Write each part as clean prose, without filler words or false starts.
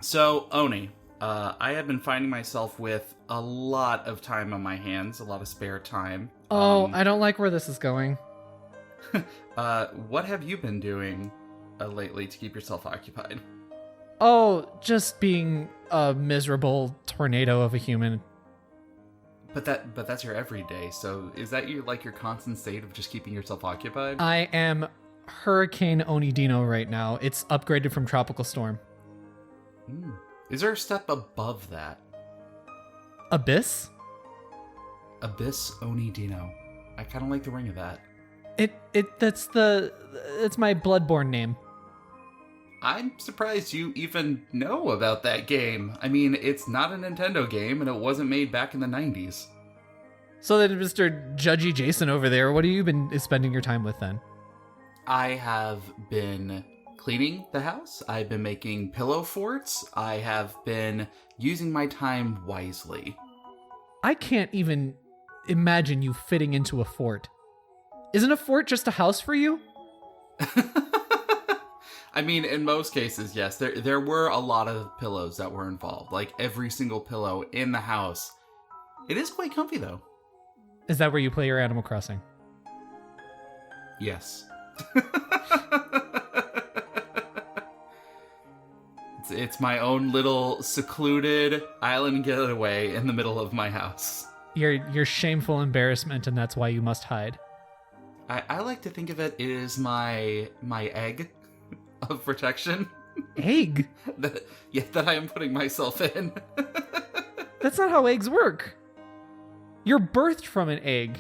So, Oni, I have been finding myself with a lot of time on my hands, a lot of spare time. I don't like where this is going. What have you been doing lately to keep yourself occupied? Oh, just being a miserable tornado of a human. But that's your everyday. So is that your constant state of just keeping yourself occupied? I am Hurricane Onidino right now. It's upgraded from Tropical Storm. Is there a step above that? Abyss? Abyss Onidino. I kind of like the ring of that. It's my Bloodborne name. I'm surprised you even know about that game. I mean, it's not a Nintendo game, and it wasn't made back in the 90s. So then, Mr. Judgy Jason over there, what have you been spending your time with then? I have been cleaning the house. I've been making pillow forts. I have been using my time wisely. I can't even imagine you fitting into a fort. Isn't a fort just a house for you? I mean, in most cases, yes. There were a lot of pillows that were involved. Like, every single pillow in the house. It is quite comfy, though. Is that where you play your Animal Crossing? Yes. It's my own little secluded island getaway in the middle of my house. Your shameful embarrassment, and that's why you must hide. I like to think of it as my egg of protection. Egg? that I am putting myself in. That's not how eggs work. You're birthed from an egg,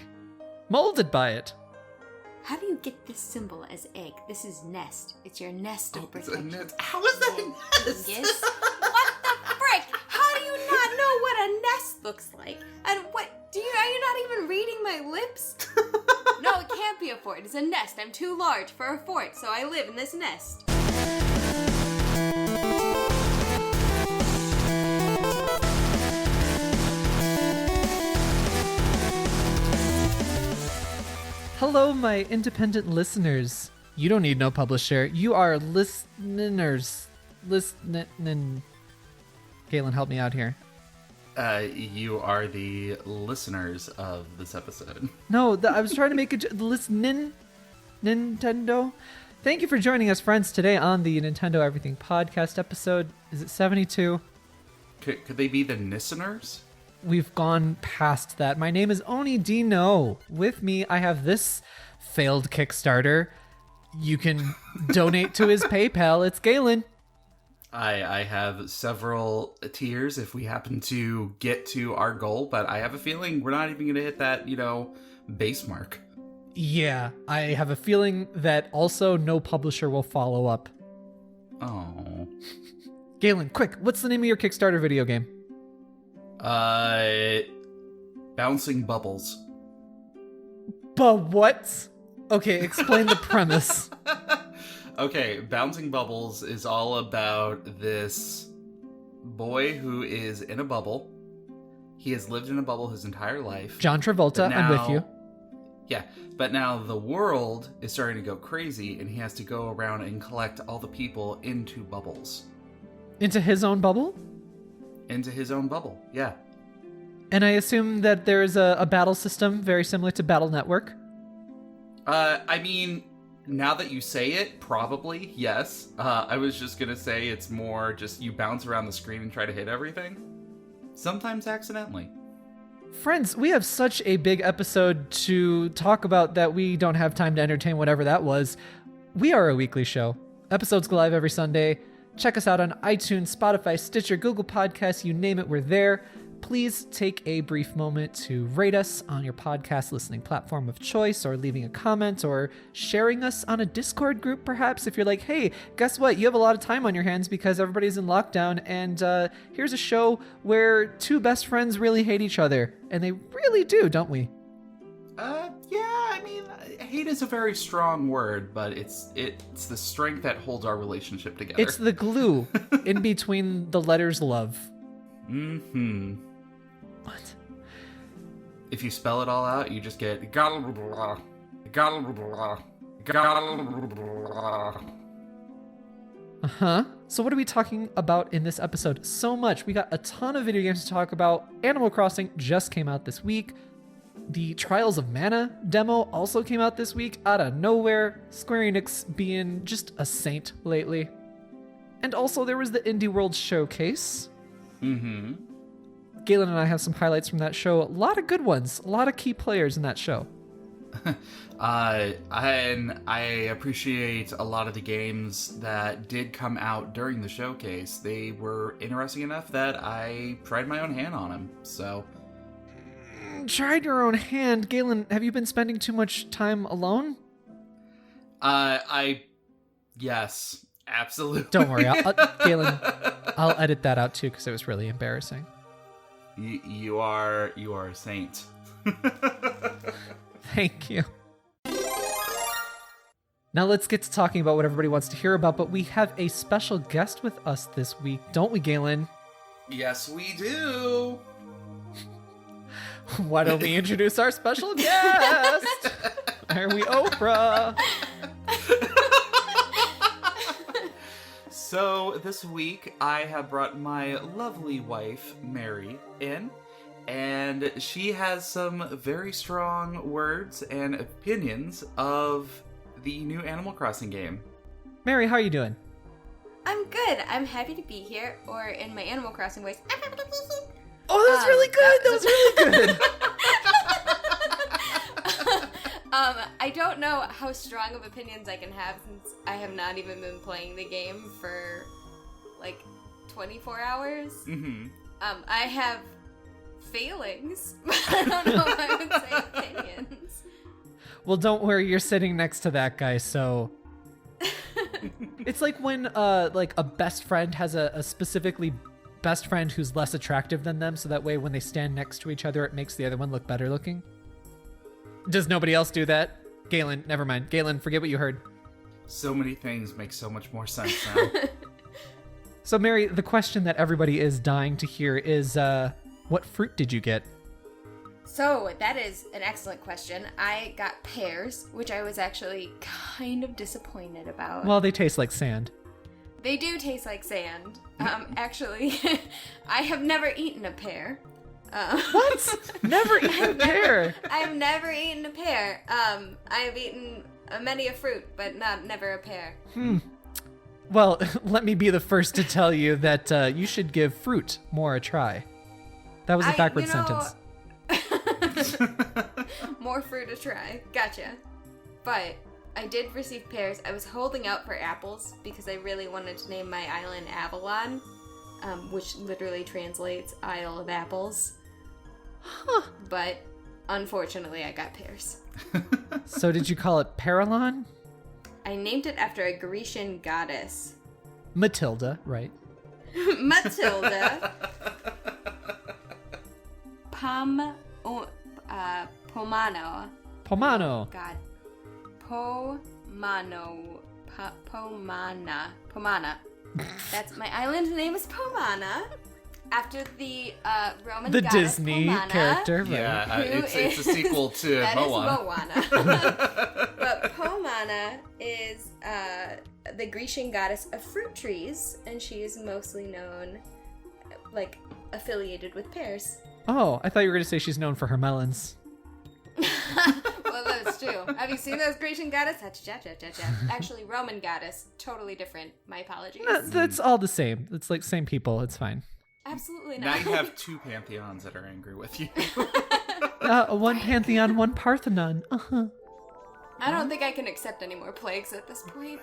molded by it. How do you get this symbol as egg? This is nest. It's your nest of protection. It's a nest. How is that a nest? Yes. What the frick? How do you not know what a nest looks like? And what? Are you not even reading my lips? No, it can't be a fort. It's a nest. I'm too large for a fort, so I live in this nest. Hello, my independent listeners. You don't need no publisher. You are listeners. Listening. Galen, help me out here. You are the listeners of this episode. No, I was trying to make it listening. Nintendo. Thank you for joining us, friends, today on the Nintendo Everything Podcast episode. Is it 72? Could they be the listeners? We've gone past that. My name is Oni Dino. With me, I have this failed Kickstarter. You can donate to his PayPal. It's Galen. I have several tiers if we happen to get to our goal, but I have a feeling we're not even going to hit that, base mark. Yeah, I have a feeling that also no publisher will follow up. Oh. Galen, quick, what's the name of your Kickstarter video game? Bouncing Bubbles. But what? Okay, explain the premise. Okay, Bouncing Bubbles is all about this boy who is in a bubble. He has lived in a bubble his entire life. John Travolta, I'm with you. Yeah, but now the world is starting to go crazy, and he has to go around and collect all the people into bubbles. Into his own bubble? Into his own bubble, yeah. And I assume that there's a battle system very similar to Battle Network? I mean, now that you say it, probably, yes. I was just gonna say it's more just you bounce around the screen and try to hit everything. Sometimes accidentally. Friends, we have such a big episode to talk about that we don't have time to entertain whatever that was. We are a weekly show. Episodes go live every Sunday. Check us out on iTunes, Spotify, Stitcher, Google Podcasts, you name it, we're there. Please take a brief moment to rate us on your podcast listening platform of choice, or leaving a comment, or sharing us on a Discord group, perhaps, if you're like, hey, guess what? You have a lot of time on your hands because everybody's in lockdown, and here's a show where two best friends really hate each other. And they really do, don't we? Yeah, I mean, hate is a very strong word, but it's the strength that holds our relationship together. It's the glue in between the letters love. Mm-hmm. What? If you spell it all out, you just get Uh-huh. So what are we talking about in this episode? So much. We got a ton of video games to talk about. Animal Crossing just came out this week. The Trials of Mana demo also came out this week out of nowhere. Square Enix being just a saint lately. And also there was the Indie World Showcase. Mm-hmm. Galen and I have some highlights from that show. A lot of good ones. A lot of key players in that show. And I appreciate a lot of the games that did come out during the showcase. They were interesting enough that I tried my own hand on them. So, Tried your own hand. Galen, have you been spending too much time alone? Yes, absolutely. Don't worry, Galen, I'll edit that out too because it was really embarrassing. You are a saint. Thank you. Now let's get to talking about what everybody wants to hear about, but we have a special guest with us this week, don't we, Galen? Yes, we do. Why don't we introduce our special guest? Are we Oprah? So this week I have brought my lovely wife, Mary, in. And she has some very strong words and opinions of the new Animal Crossing game. Mary, how are you doing? I'm good. I'm happy to be here, or in my Animal Crossing voice, I'm happy to be here. Oh, that was really good. That was really good. I don't know how strong of opinions I can have since I have not even been playing the game for like 24 hours. Mm-hmm. I have feelings, but I don't know if I would say opinions. Well, don't worry. You're sitting next to that guy, so... It's like when like a best friend has a specifically best friend who's less attractive than them, so that way when they stand next to each other, it makes the other one look better looking. Does nobody else do that? Galen, never mind. Galen, forget what you heard. So many things make so much more sense now. So, Mary, the question that everybody is dying to hear is, what fruit did you get? So, that is an excellent question. I got pears, which I was actually kind of disappointed about. Well, they taste like sand. They do taste like sand. Actually, I have never eaten a pear. What? Never eaten a pear? I have never eaten a pear. I have eaten many a fruit, but never a pear. Well, let me be the first to tell you that you should give fruit more a try. That was a backward sentence. More fruit a try. Gotcha. But I did receive pears. I was holding out for apples because I really wanted to name my island Avalon, which literally translates Isle of Apples. Huh. But unfortunately, I got pears. So did you call it Paralon? I named it after a Grecian goddess. Matilda, right? Matilda. Pomano. Pomano. God. Pomana. That's my island name is Pomana. After the Roman The goddess Disney Pomana, character, right? Yeah, it's a sequel to that Moana. is Moana. But Pomana is the Grecian goddess of fruit trees, and she is mostly known, like, affiliated with pears. Oh, I thought you were going to say she's known for her melons. Well, that's true. Have you seen those Grecian goddess? Actually, Roman goddess. Totally different. My apologies. No, that's all the same. It's like same people. It's fine. Absolutely Now not. you have two pantheons that are angry with you. One pantheon, one Parthenon. Uh-huh. I don't think I can accept any more plagues at this point.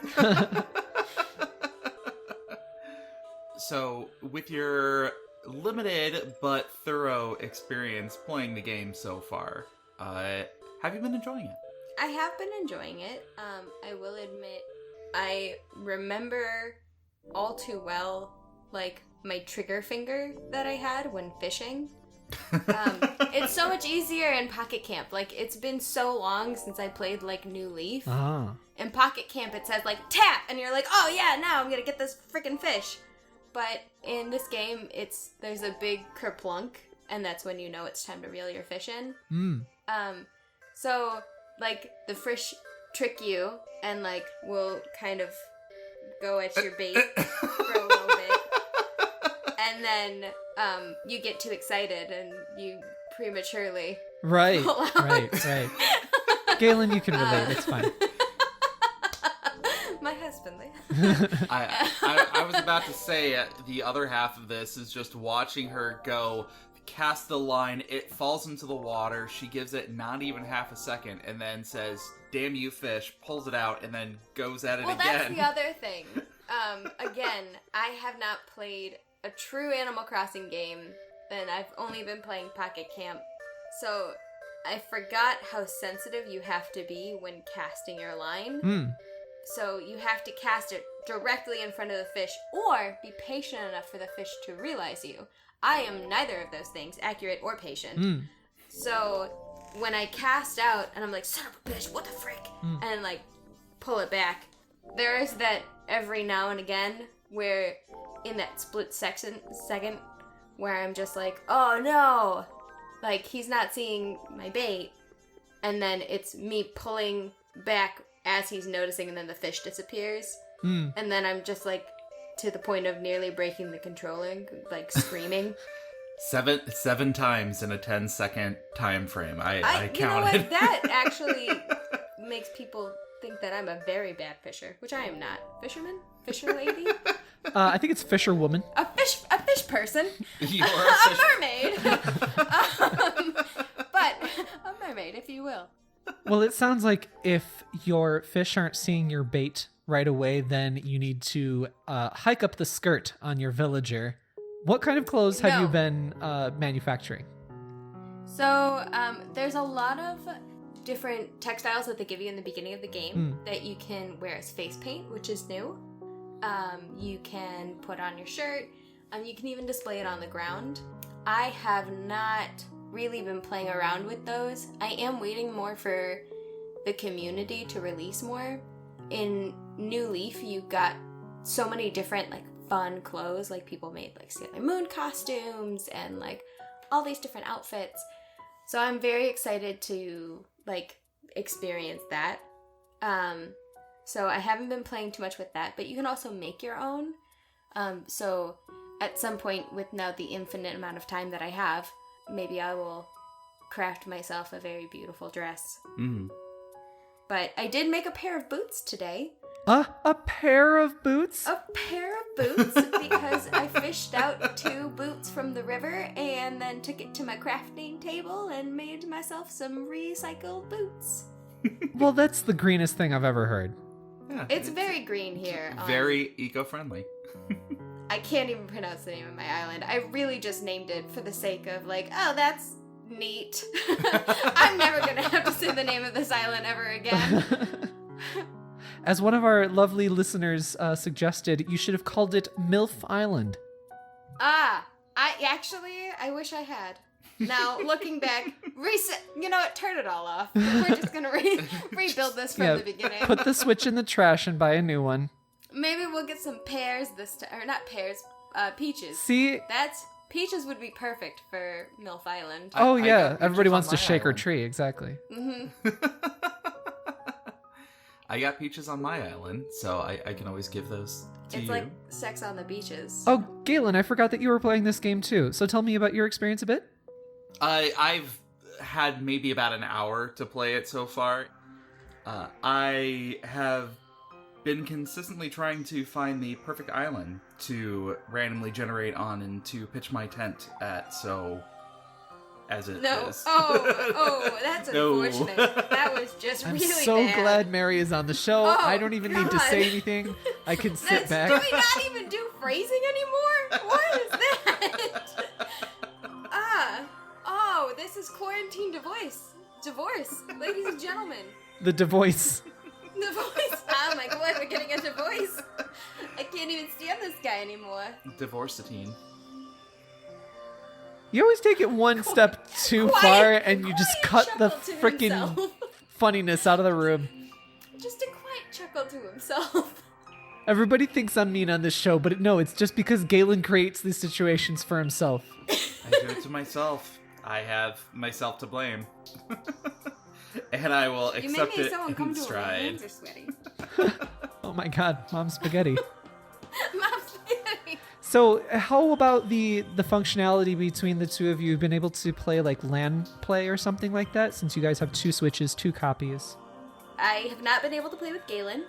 So, with your limited but thorough experience playing the game so far, have you been enjoying it? I have been enjoying it. I will admit, I remember all too well, like, my trigger finger that I had when fishing. It's so much easier in Pocket Camp. Like, it's been so long since I played, like, New Leaf. Ah. In Pocket Camp, it says, like, tap! And you're like, oh, yeah, now I'm gonna get this freaking fish. But in this game, there's a big kerplunk, and that's when you know it's time to reel your fish in. So, like, the fish trick you, and, like, will kind of go at your bait for a little bit. And then you get too excited and you prematurely Right, pull out. right. Galen, you can relate. It's fine. My husband. I was about to say the other half of this is just watching her go, cast the line, it falls into the water, she gives it not even half a second, and then says, "Damn you, fish," pulls it out, and then goes at it again. Well, that's the other thing. Again, I have not played a true Animal Crossing game, and I've only been playing Pocket Camp, so I forgot how sensitive you have to be when casting your line. So you have to cast it directly in front of the fish, or be patient enough for the fish to realize you. I am neither of those things, accurate or patient. So when I cast out, and I'm like, son of a bitch, what the frick? And like, pull it back. There is that every now and again where, in that split second, where I'm just like, oh no! Like, he's not seeing my bait. And then it's me pulling back as he's noticing, and then the fish disappears. And then I'm just like, to the point of nearly breaking the controller, like screaming. Seven times in a 10-second time frame. I counted. You know what? That actually makes people think that I'm a very bad fisher, which I am not. Fisherman? Fisher lady? I think it's fisher woman. A fish person. You're a fish. A mermaid. But a mermaid, if you will. Well, it sounds like if your fish aren't seeing your bait right away, then you need to hike up the skirt on your villager. What kind of clothes have you been manufacturing? So there's a lot of different textiles that they give you in the beginning of the game that you can wear as face paint, which is new. You can put on your shirt. You can even display it on the ground. I have not really been playing around with those. I am waiting more for the community to release more. In New Leaf, you got so many different like fun clothes. Like, people made like Sailor Moon costumes and like all these different outfits. So I'm very excited to like experience that. So I haven't been playing too much with that, but you can also make your own. So at some point, with now the infinite amount of time that I have, maybe I will craft myself a very beautiful dress. But I did make a pair of boots today. A pair of boots? A pair of boots, because I fished out 2 boots from the river and then took it to my crafting table and made myself some recycled boots. Well, that's the greenest thing I've ever heard. Yeah, it's very green here. Very eco-friendly. I can't even pronounce the name of my island. I really just named it for the sake of like, oh, that's neat. I'm never going to have to say the name of this island ever again. As one of our lovely listeners suggested, you should have called it MILF Island. I wish I had. Now, looking back, you know what, turn it all off. We're just going to rebuild this from the beginning. Put the Switch in the trash and buy a new one. Maybe we'll get some pears this time, or not pears, peaches. See? Peaches would be perfect for MILF Island. Oh, yeah. Everybody wants to shake her tree. Exactly. I got peaches on my island, so I can always give those to you. It's like sex on the beaches. Oh, Galen, I forgot that you were playing this game too. So tell me about your experience a bit. I've had maybe about an hour to play it so far. I have been consistently trying to find the perfect island to randomly generate on and to pitch my tent at, so as it is. Oh, that's unfortunate. That was just I'm really so bad. glad Mary is on the show. Oh, I don't even need to God. say anything. I can sit back. Do we not even do phrasing anymore? What is that? This is quarantine divorce, ladies and gentlemen. The divorce. Divorce. Oh my God, we're getting a divorce. I can't even stand this guy anymore. Divorcetine. You always take it one step too far and you just cut the chuckled to freaking himself. funniness out of the room. Just a quiet chuckle to himself. Everybody thinks I'm mean on this show, but no, it's just because Galen creates these situations for himself. I do it to myself. I have myself to blame. And I will accept You made me it so in uncomfortable. My stride. hands are sweaty. Oh my god, Mom Spaghetti. Mom spaghetti. So how about the functionality between the two of you? Been able to play like LAN play or something like that, since you guys have 2 Switches, 2 copies? I have not been able to play with Galen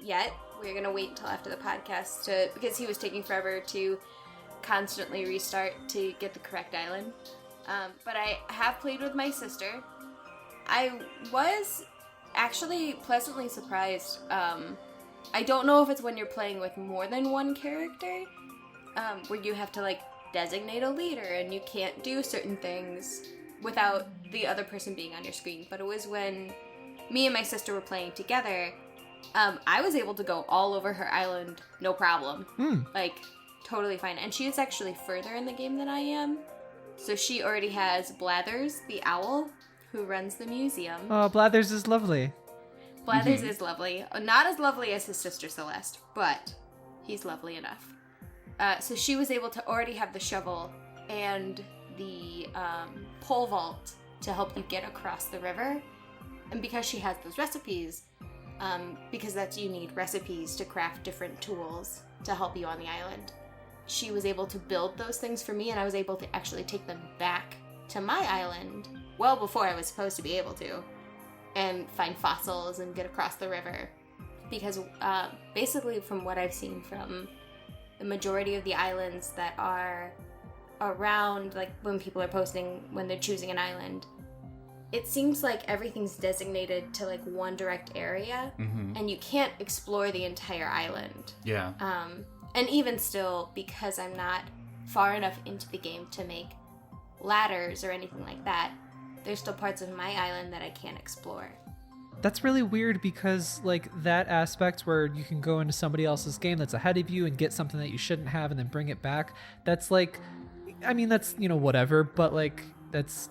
yet. We're going to wait until after the podcast because he was taking forever to constantly restart to get the correct island. But I have played with my sister. I was actually pleasantly surprised. I don't know if it's when you're playing with more than one character, where you have to like designate a leader and you can't do certain things without the other person being on your screen. But it was when me and my sister were playing together, I was able to go all over her island, no problem. Like, totally fine. And she is actually further in the game than I am. So she already has Blathers, the owl, who runs the museum. Oh, Blathers is lovely. Blathers is lovely. Not as lovely as his sister Celeste, but he's lovely enough. So she was able to already have the shovel and the pole vault to help you get across the river. And because she has those recipes, because you need recipes to craft different tools to help you on the island, she was able to build those things for me, and I was able to actually take them back to my island well before I was supposed to be able to, and find fossils and get across the river. Because basically from what I've seen from the majority of the islands that are around, like when people are posting when they're choosing an island, it seems like everything's designated to like one direct area, and you can't explore the entire island. Yeah. And even still, because I'm not far enough into the game to make ladders or anything like that, there's still parts of my island that I can't explore. That's really weird because like that aspect where you can go into somebody else's game that's ahead of you and get something that you shouldn't have and then bring it back, that's like, I mean, that's, whatever, but like that's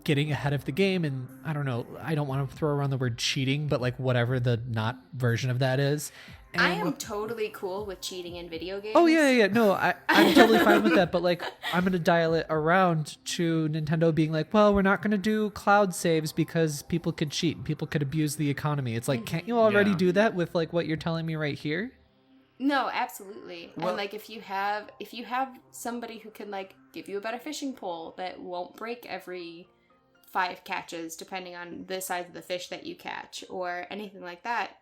getting ahead of the game. And I don't know, I don't want to throw around the word cheating, but like whatever the not version of that is. And I am totally cool with cheating in video games. Oh, yeah. No, I'm totally fine with that. But, like, I'm going to dial it around to Nintendo being like, well, we're not going to do cloud saves because people could cheat. People could abuse the economy. It's like, can't you already do that with, like, what you're telling me right here? No, absolutely. Well, and, like, if you have somebody who can, like, give you a better fishing pole that won't break every 5 catches, depending on the size of the fish that you catch, or anything like that,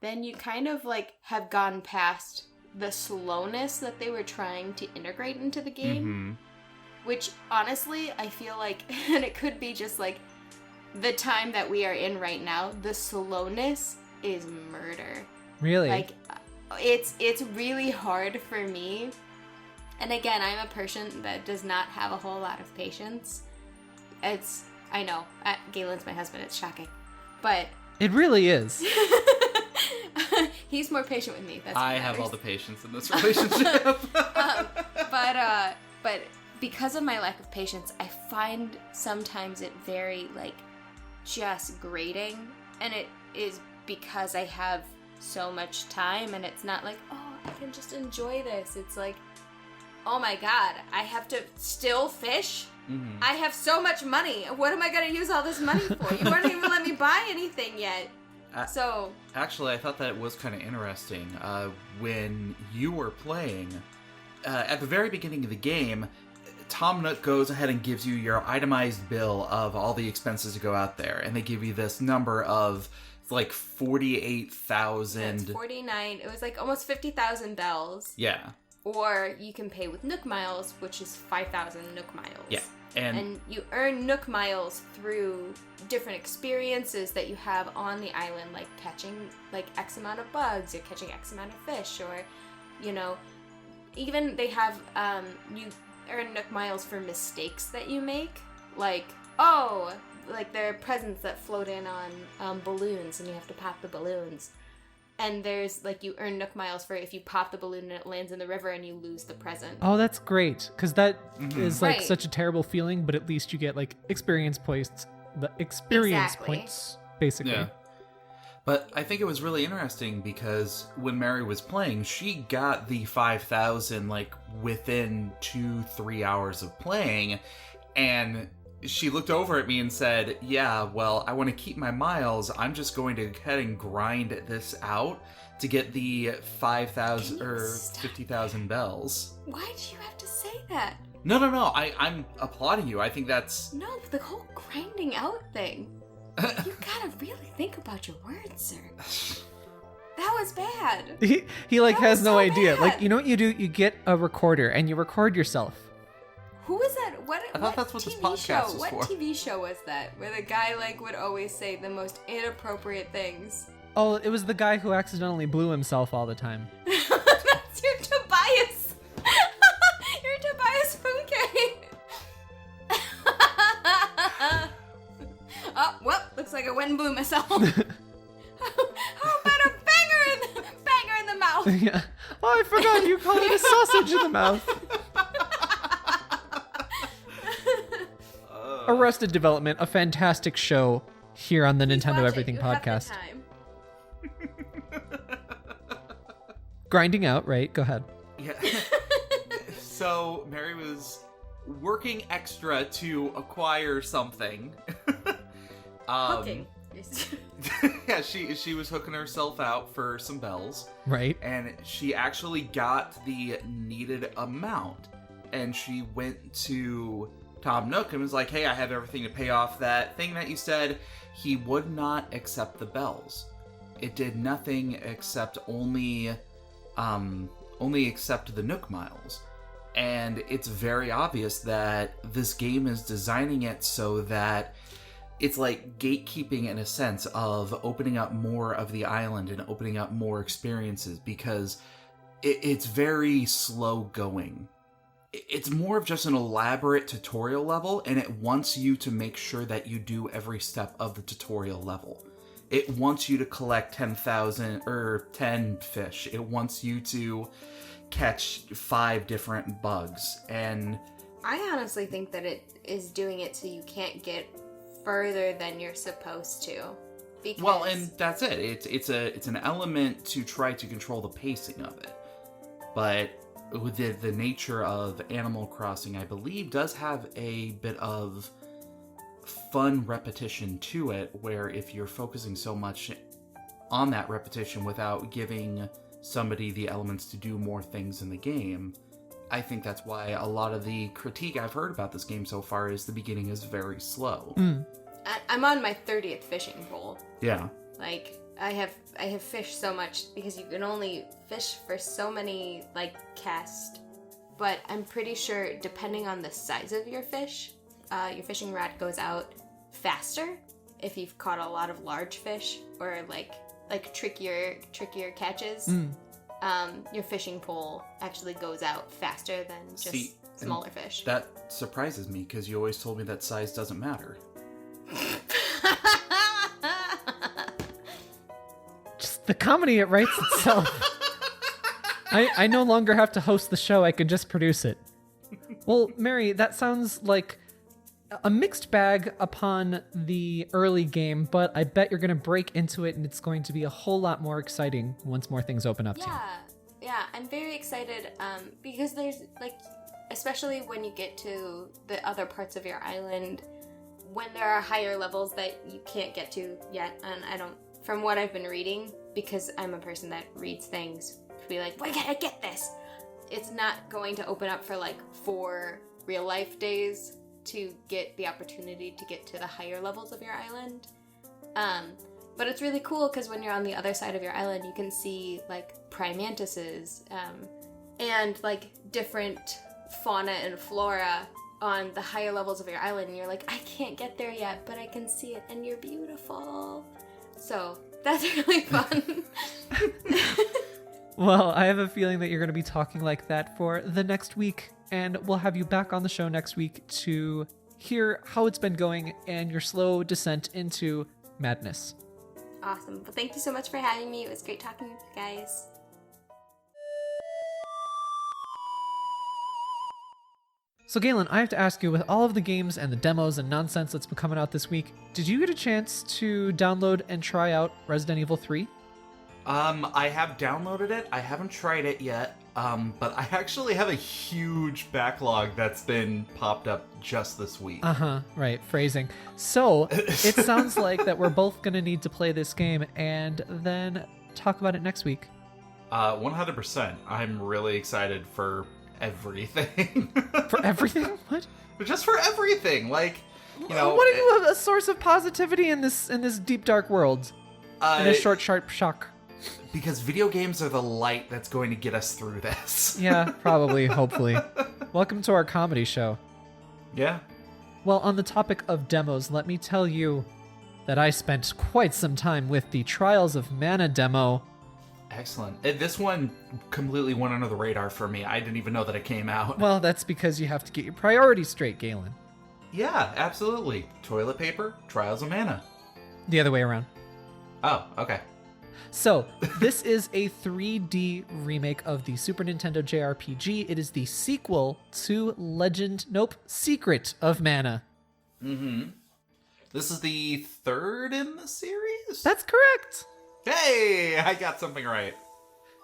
then you kind of like have gone past the slowness that they were trying to integrate into the game, which honestly I feel like, and it could be just like the time that we are in right now, the slowness is murder. Really? Like it's really hard for me, and again, I'm a person that does not have a whole lot of patience. I know, Galen's my husband, it's shocking, but it really is. He's more patient with me. That's I have all the patience in this relationship. But because of my lack of patience, I find sometimes it very like just grating, and it is because I have so much time, and it's not like, oh, I can just enjoy this. It's like, oh my god, I have to still fish. I have so much money. What am I going to use all this money for? You weren't even let me buy anything yet. Actually, I thought that was kind of interesting. When you were playing, at the very beginning of the game, Tom Nook goes ahead and gives you your itemized bill of all the expenses to go out there, and they give you this number of like 48,000. It's 49. It was like almost 50,000 bells. Yeah. Or you can pay with Nook miles, which is 5,000 Nook miles. Yeah. And you earn Nook miles through different experiences that you have on the island, like catching like X amount of bugs, or catching X amount of fish, or, even they have, you earn Nook miles for mistakes that you make. Like, like there are presents that float in on balloons, and you have to pop the balloons. And there's, like, you earn Nook miles for if you pop the balloon and it lands in the river and you lose the present. Oh, that's great. Because that is, like, Right. such a terrible feeling, but at least you get, like, experience points. The experience points, basically. Yeah. But I think it was really interesting because when Mary was playing, she got the 5,000, like, within 2-3 hours of playing. And she looked over at me and said, yeah, well, I want to keep my miles. I'm just going to go ahead and grind this out to get the 5,000 or 50,000 bells. Why did you have to say that? No. I'm applauding you. I think that's... No, the whole grinding out thing. You gotta really think about your words, sir. That was bad. He like That has was no so idea. bad. Like, you know what you do? You get a recorder and you record yourself. Who was that? I thought that's what this podcast was for. What TV show was that? Where the guy like would always say the most inappropriate things. Oh, it was the guy who accidentally blew himself all the time. That's your Tobias. Your Tobias Funke. Oh, well, looks like I went and blew myself. How about a banger in the mouth? Yeah. Oh, I forgot you called it a sausage in the mouth. Arrested Development, a fantastic show here on the Nintendo Everything podcast. Grinding out, right? Go ahead. Yeah. So Mary was working extra to acquire something. Hooking. Yeah, she was hooking herself out for some bells. Right. And she actually got the needed amount. And she went to Tom Nook and was like, hey, I have everything to pay off that thing that you said. He would not accept the bells. It did nothing except only accept the Nook miles. And it's very obvious that this game is designing it so that it's like gatekeeping in a sense of opening up more of the island and opening up more experiences, because it's very slow going. It's more of just an elaborate tutorial level, and it wants you to make sure that you do every step of the tutorial level. It wants you to collect 10,000 or 10 fish. It wants you to catch 5 different bugs. And I honestly think that it is doing it so you can't get further than you're supposed to. Because... Well, and that's it. It's an element to try to control the pacing of it. But with the nature of Animal Crossing, I believe, does have a bit of fun repetition to it, where if you're focusing so much on that repetition without giving somebody the elements to do more things in the game, I think that's why a lot of the critique I've heard about this game so far is the beginning is very slow. I'm on my 30th fishing pole. Yeah. Like, I have fished so much because you can only fish for so many, like, casts. But I'm pretty sure, depending on the size of your fish, your fishing rod goes out faster if you've caught a lot of large fish or, like trickier catches. Your fishing pole actually goes out faster than just smaller fish. That surprises me, because you always told me that size doesn't matter. Just the comedy, it writes itself. I no longer have to host the show, I can just produce it. Well, Mary, that sounds like a mixed bag upon the early game, but I bet you're going to break into it and it's going to be a whole lot more exciting once more things open up to you. Yeah, I'm very excited because there's, like, especially when you get to the other parts of your island, when there are higher levels that you can't get to yet, and I don't, from what I've been reading, because I'm a person that reads things, to be like, why can't I get this? It's not going to open up for, like, 4 real life days to get the opportunity to get to the higher levels of your island. But it's really cool because when you're on the other side of your island, you can see, like, prime mantises and, like, different fauna and flora on the higher levels of your island, and you're like, I can't get there yet, but I can see it, and you're beautiful. So that's really fun. Well, I have a feeling that you're going to be talking like that for the next week, and we'll have you back on the show next week to hear how it's been going and your slow descent into madness. Awesome. Well, thank you so much for having me. It was great talking with you guys. So Galen, I have to ask you, with all of the games and the demos and nonsense that's been coming out this week, did you get a chance to download and try out Resident Evil 3? I have downloaded it. I haven't tried it yet. But I actually have a huge backlog that's been popped up just this week. Right, phrasing. So it sounds like that we're both gonna need to play this game and then talk about it next week. 100%. I'm really excited for everything. For everything? What? Just for everything. Like, you know. What are you a source of positivity in this deep dark world? In a short, sharp shock. Because video games are the light that's going to get us through this. Yeah, probably, hopefully. Welcome to our comedy show. Yeah. Well, on the topic of demos, let me tell you that I spent quite some time with the Trials of Mana demo. Excellent. This one completely went under the radar for me. I didn't even know that it came out. Well, that's because you have to get your priorities straight, Galen. Yeah, absolutely. Toilet paper, Trials of Mana. The other way around. Oh, okay. So, this is a 3D remake of the Super Nintendo JRPG. It is the sequel to Secret of Mana. Mm-hmm. This is the third in the series? That's correct! Hey, I got something right.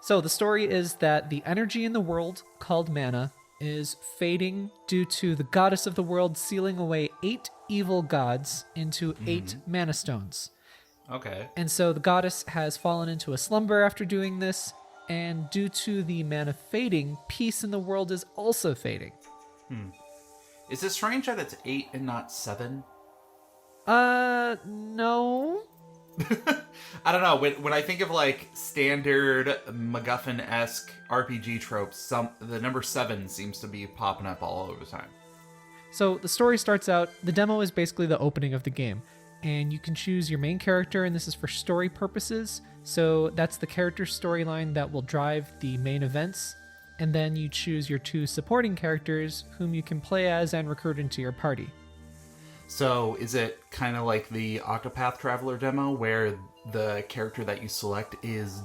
So, the story is that the energy in the world, called mana, is fading due to the goddess of the world sealing away 8 evil gods into 8 mana stones. Okay. And so the goddess has fallen into a slumber after doing this, and due to the mana fading, peace in the world is also fading. Is it strange that it's 8 and not 7? No. I don't know. When I think of like standard MacGuffin-esque RPG tropes, the number 7 seems to be popping up all over the time. So the story starts out, the demo is basically the opening of the game. And you can choose your main character, and this is for story purposes. So that's the character storyline that will drive the main events. And then you choose your 2 supporting characters, whom you can play as and recruit into your party. So is it kind of like the Octopath Traveler demo, where the character that you select is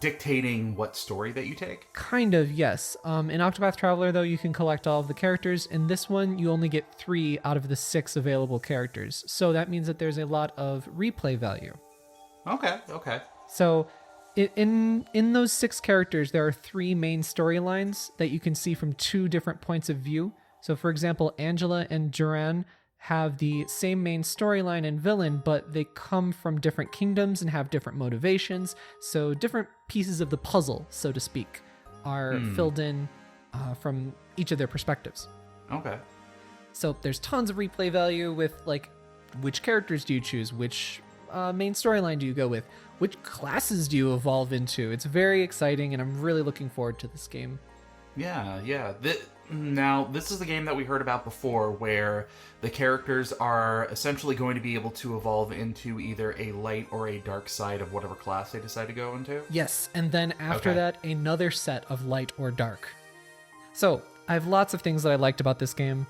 dictating what story that you take? Kind of, yes. In Octopath Traveler, though, you can collect all of the characters. In this one, you only get 3 out of the 6 available characters. So that means that there's a lot of replay value. Okay. So in those 6 characters, there are 3 main storylines that you can see from 2 different points of view. So, for example, Angela and Duran have the same main storyline and villain, but they come from different kingdoms and have different motivations. So different pieces of the puzzle, so to speak, are filled in from each of their perspectives. Okay. So there's tons of replay value with, like, which characters do you choose? Which main storyline do you go with? Which classes do you evolve into? It's very exciting, and I'm really looking forward to this game. Yeah. Now, this is the game that we heard about before, where the characters are essentially going to be able to evolve into either a light or a dark side of whatever class they decide to go into? Yes, and then after that, another set of light or dark. So, I have lots of things that I liked about this game.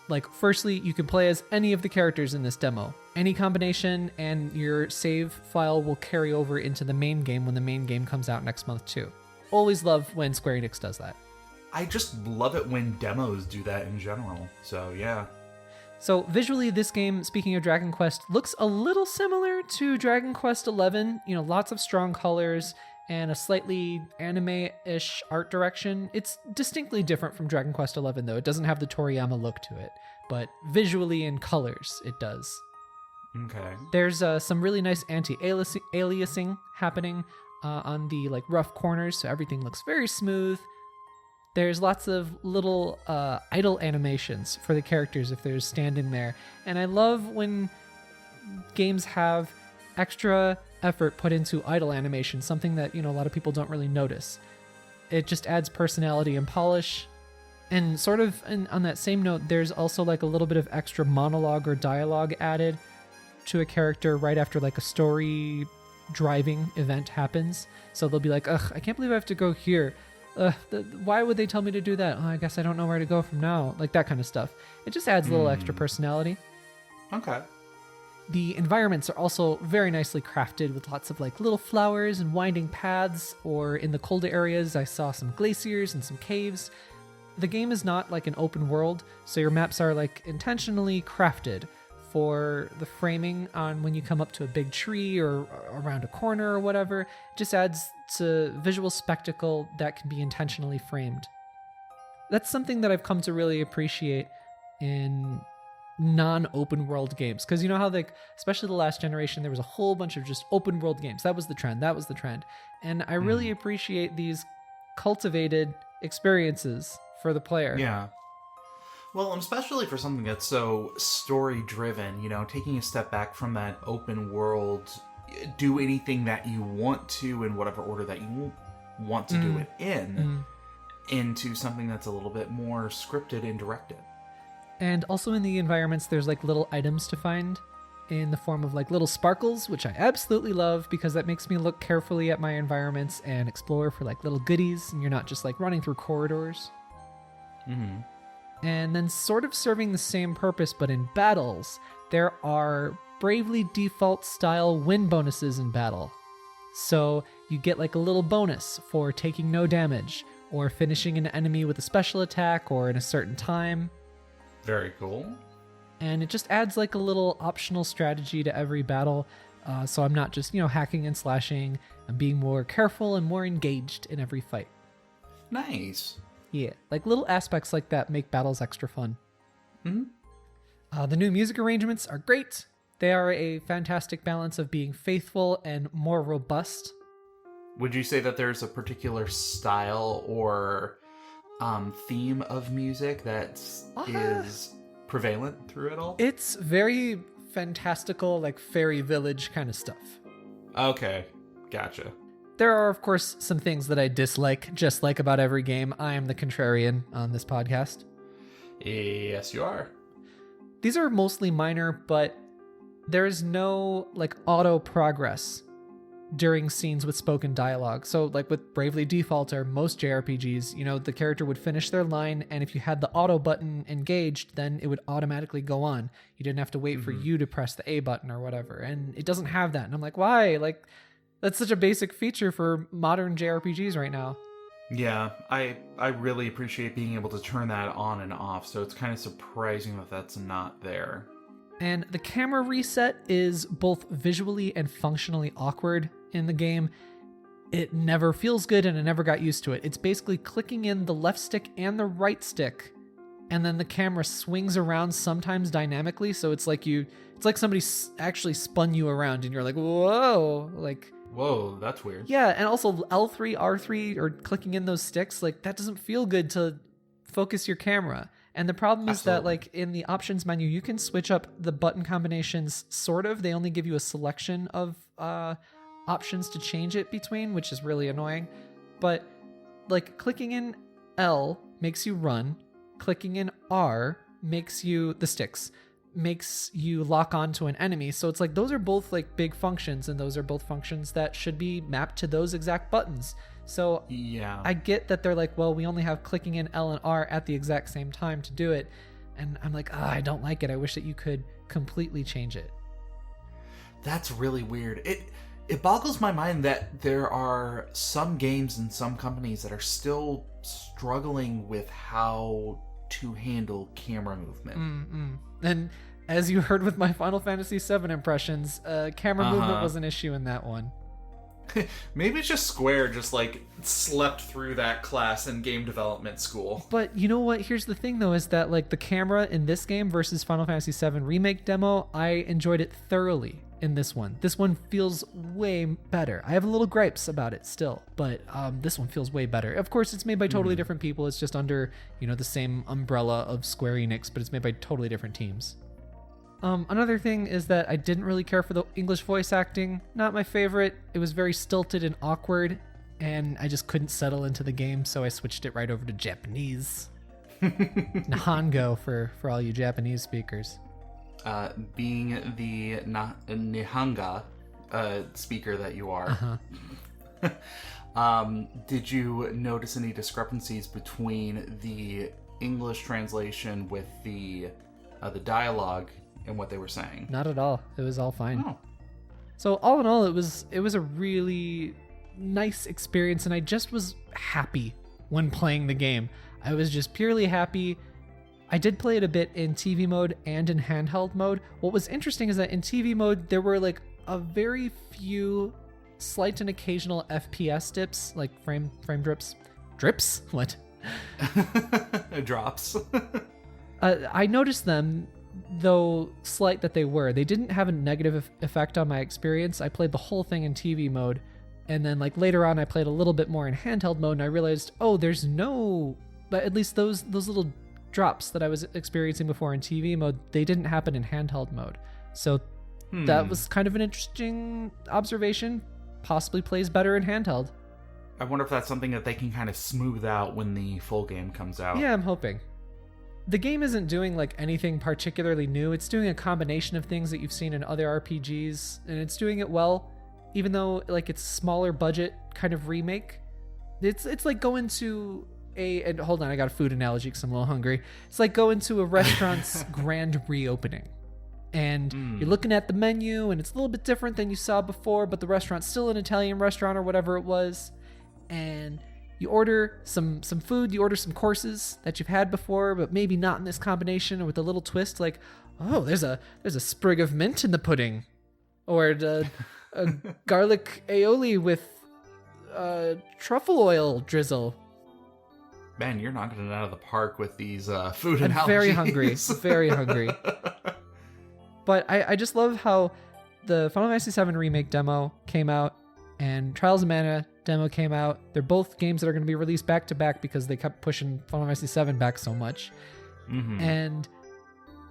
Like, firstly, you can play as any of the characters in this demo. Any combination, and your save file will carry over into the main game when the main game comes out next month, too. Always love when Square Enix does that. I just love it when demos do that in general, so yeah. So visually, this game, speaking of Dragon Quest, looks a little similar to Dragon Quest XI. You know, lots of strong colors and a slightly anime-ish art direction. It's distinctly different from Dragon Quest XI, though. It doesn't have the Toriyama look to it, but visually and colors, it does. Okay. There's some really nice anti-aliasing happening on the rough corners, so everything looks very smooth. There's lots of little idle animations for the characters if they're standing there. And I love when games have extra effort put into idle animation, something that, a lot of people don't really notice. It just adds personality and polish. And sort of on that same note, there's also a little bit of extra monologue or dialogue added to a character right after a story driving event happens. So they'll be like, ugh, I can't believe I have to go here. Why would they tell me to do that? Oh, I guess I don't know where to go from now. That kind of stuff. It just adds a little extra personality. Okay. The environments are also very nicely crafted with lots of little flowers and winding paths, or in the colder areas I saw some glaciers and some caves. The game is not an open world, so your maps are intentionally crafted for the framing on when you come up to a big tree or around a corner or whatever. It just adds to visual spectacle that can be intentionally framed. That's something that I've come to really appreciate in non-open world games, because you know how, like, especially the last generation, there was a whole bunch of just open world games. That was the trend, and I really appreciate these cultivated experiences for the player. Yeah. Well, especially for something that's so story driven, you know, taking a step back from that open world, do anything that you want to in whatever order that you want to do it in, into something that's a little bit more scripted and directed. And also in the environments, there's like little items to find in the form of like little sparkles, which I absolutely love because that makes me look carefully at my environments and explore for like little goodies, and you're not just like running through corridors. Mm-hmm. And then sort of serving the same purpose, but in battles, there are Bravely Default style win bonuses in battle. So you get like a little bonus for taking no damage, or finishing an enemy with a special attack, or in a certain time. Very cool. And it just adds like a little optional strategy to every battle. So I'm not just, hacking and slashing. I'm being more careful and more engaged in every fight. Nice. Yeah, like little aspects like that make battles extra fun. Mm-hmm. The new music arrangements are great. They are a fantastic balance of being faithful and more robust. Would you say that there's a particular style or theme of music that is prevalent through it all? It's very fantastical, like fairy village kind of stuff. Okay, gotcha. There are, of course, some things that I dislike, just like about every game. I am the contrarian on this podcast. Yes, you are. These are mostly minor, but there's no like auto progress during scenes with spoken dialogue. So like with Bravely Default or most JRPGs, the character would finish their line, and if you had the auto button engaged, then it would automatically go on. You didn't have to wait for you to press the A button or whatever. And it doesn't have that. And I'm like, why? Like, that's such a basic feature for modern JRPGs right now. Yeah, I really appreciate being able to turn that on and off, so it's kind of surprising that that's not there. And the camera reset is both visually and functionally awkward in the game. It never feels good, and I never got used to it. It's basically clicking in the left stick and the right stick, and then the camera swings around sometimes dynamically, so it's like somebody actually spun you around, and you're like, whoa, like... Whoa, that's weird. Yeah, and also L3, R3, or clicking in those sticks, like, that doesn't feel good to focus your camera. And the problem is that, like, in the options menu, you can switch up the button combinations, sort of. They only give you a selection of options to change it between, which is really annoying. But, like, clicking in L makes you run. Clicking in R makes you... the sticks. Makes you lock onto an enemy. So it's like those are both like big functions, and those are both functions that should be mapped to those exact buttons. So yeah, I get that they're like, well, we only have clicking in L and R at the exact same time to do it. And I'm like, I don't like it. I wish that you could completely change it. That's really weird. It boggles my mind that there are some games and some companies that are still struggling with how to handle camera movement. And as you heard with my Final Fantasy VII impressions, camera movement was an issue in that one. Maybe it's just Square just like slept through that class in game development school. But you know what? Here's the thing though, is that like the camera in this game versus Final Fantasy VII Remake demo, I enjoyed it thoroughly in this one. This one feels way better. I have a little gripes about it still, but this one feels way better. Of course, it's made by totally different people. It's just under, the same umbrella of Square Enix, but it's made by totally different teams. Another thing is that I didn't really care for the English voice acting. Not my favorite. It was very stilted and awkward, and I just couldn't settle into the game, so I switched it right over to Japanese. Nihongo for all you Japanese speakers. Being the Nihanga speaker that you are, did you notice any discrepancies between the English translation with the dialogue and what they were saying? Not at all. It was all fine. Oh. So all in all, it was a really nice experience, and I just was happy when playing the game. I was just purely happy. I did play it a bit in TV mode and in handheld mode. What was interesting is that in TV mode, there were like a very few slight and occasional FPS dips, like frame drips. Drips? What? Drops. I noticed them, though slight that they were. They didn't have a negative effect on my experience. I played the whole thing in TV mode, and then like later on I played a little bit more in handheld mode, and I realized, oh, there's no... But at least those little drops that I was experiencing before in TV mode, they didn't happen in handheld mode. So that was kind of an interesting observation. Possibly plays better in handheld. I wonder if that's something that they can kind of smooth out when the full game comes out. Yeah, I'm hoping. The game isn't doing like anything particularly new. It's doing a combination of things that you've seen in other RPGs, and it's doing it well, even though like it's smaller budget kind of remake. It's like going to and hold on, I got a food analogy because I'm a little hungry. It's like going to a restaurant's grand reopening. And you're looking at the menu, and it's a little bit different than you saw before, but the restaurant's still an Italian restaurant or whatever it was. And you order some food, you order some courses that you've had before, but maybe not in this combination, or with a little twist like, oh, there's a sprig of mint in the pudding, or a garlic aioli with truffle oil drizzle. Man, you're knocking it out of the park with these food analogies. I'm very hungry, very hungry. But I just love how the Final Fantasy VII Remake demo came out and Trials of Mana demo came out. They're both games that are going to be released back to back because they kept pushing Final Fantasy VII back so much. Mm-hmm. And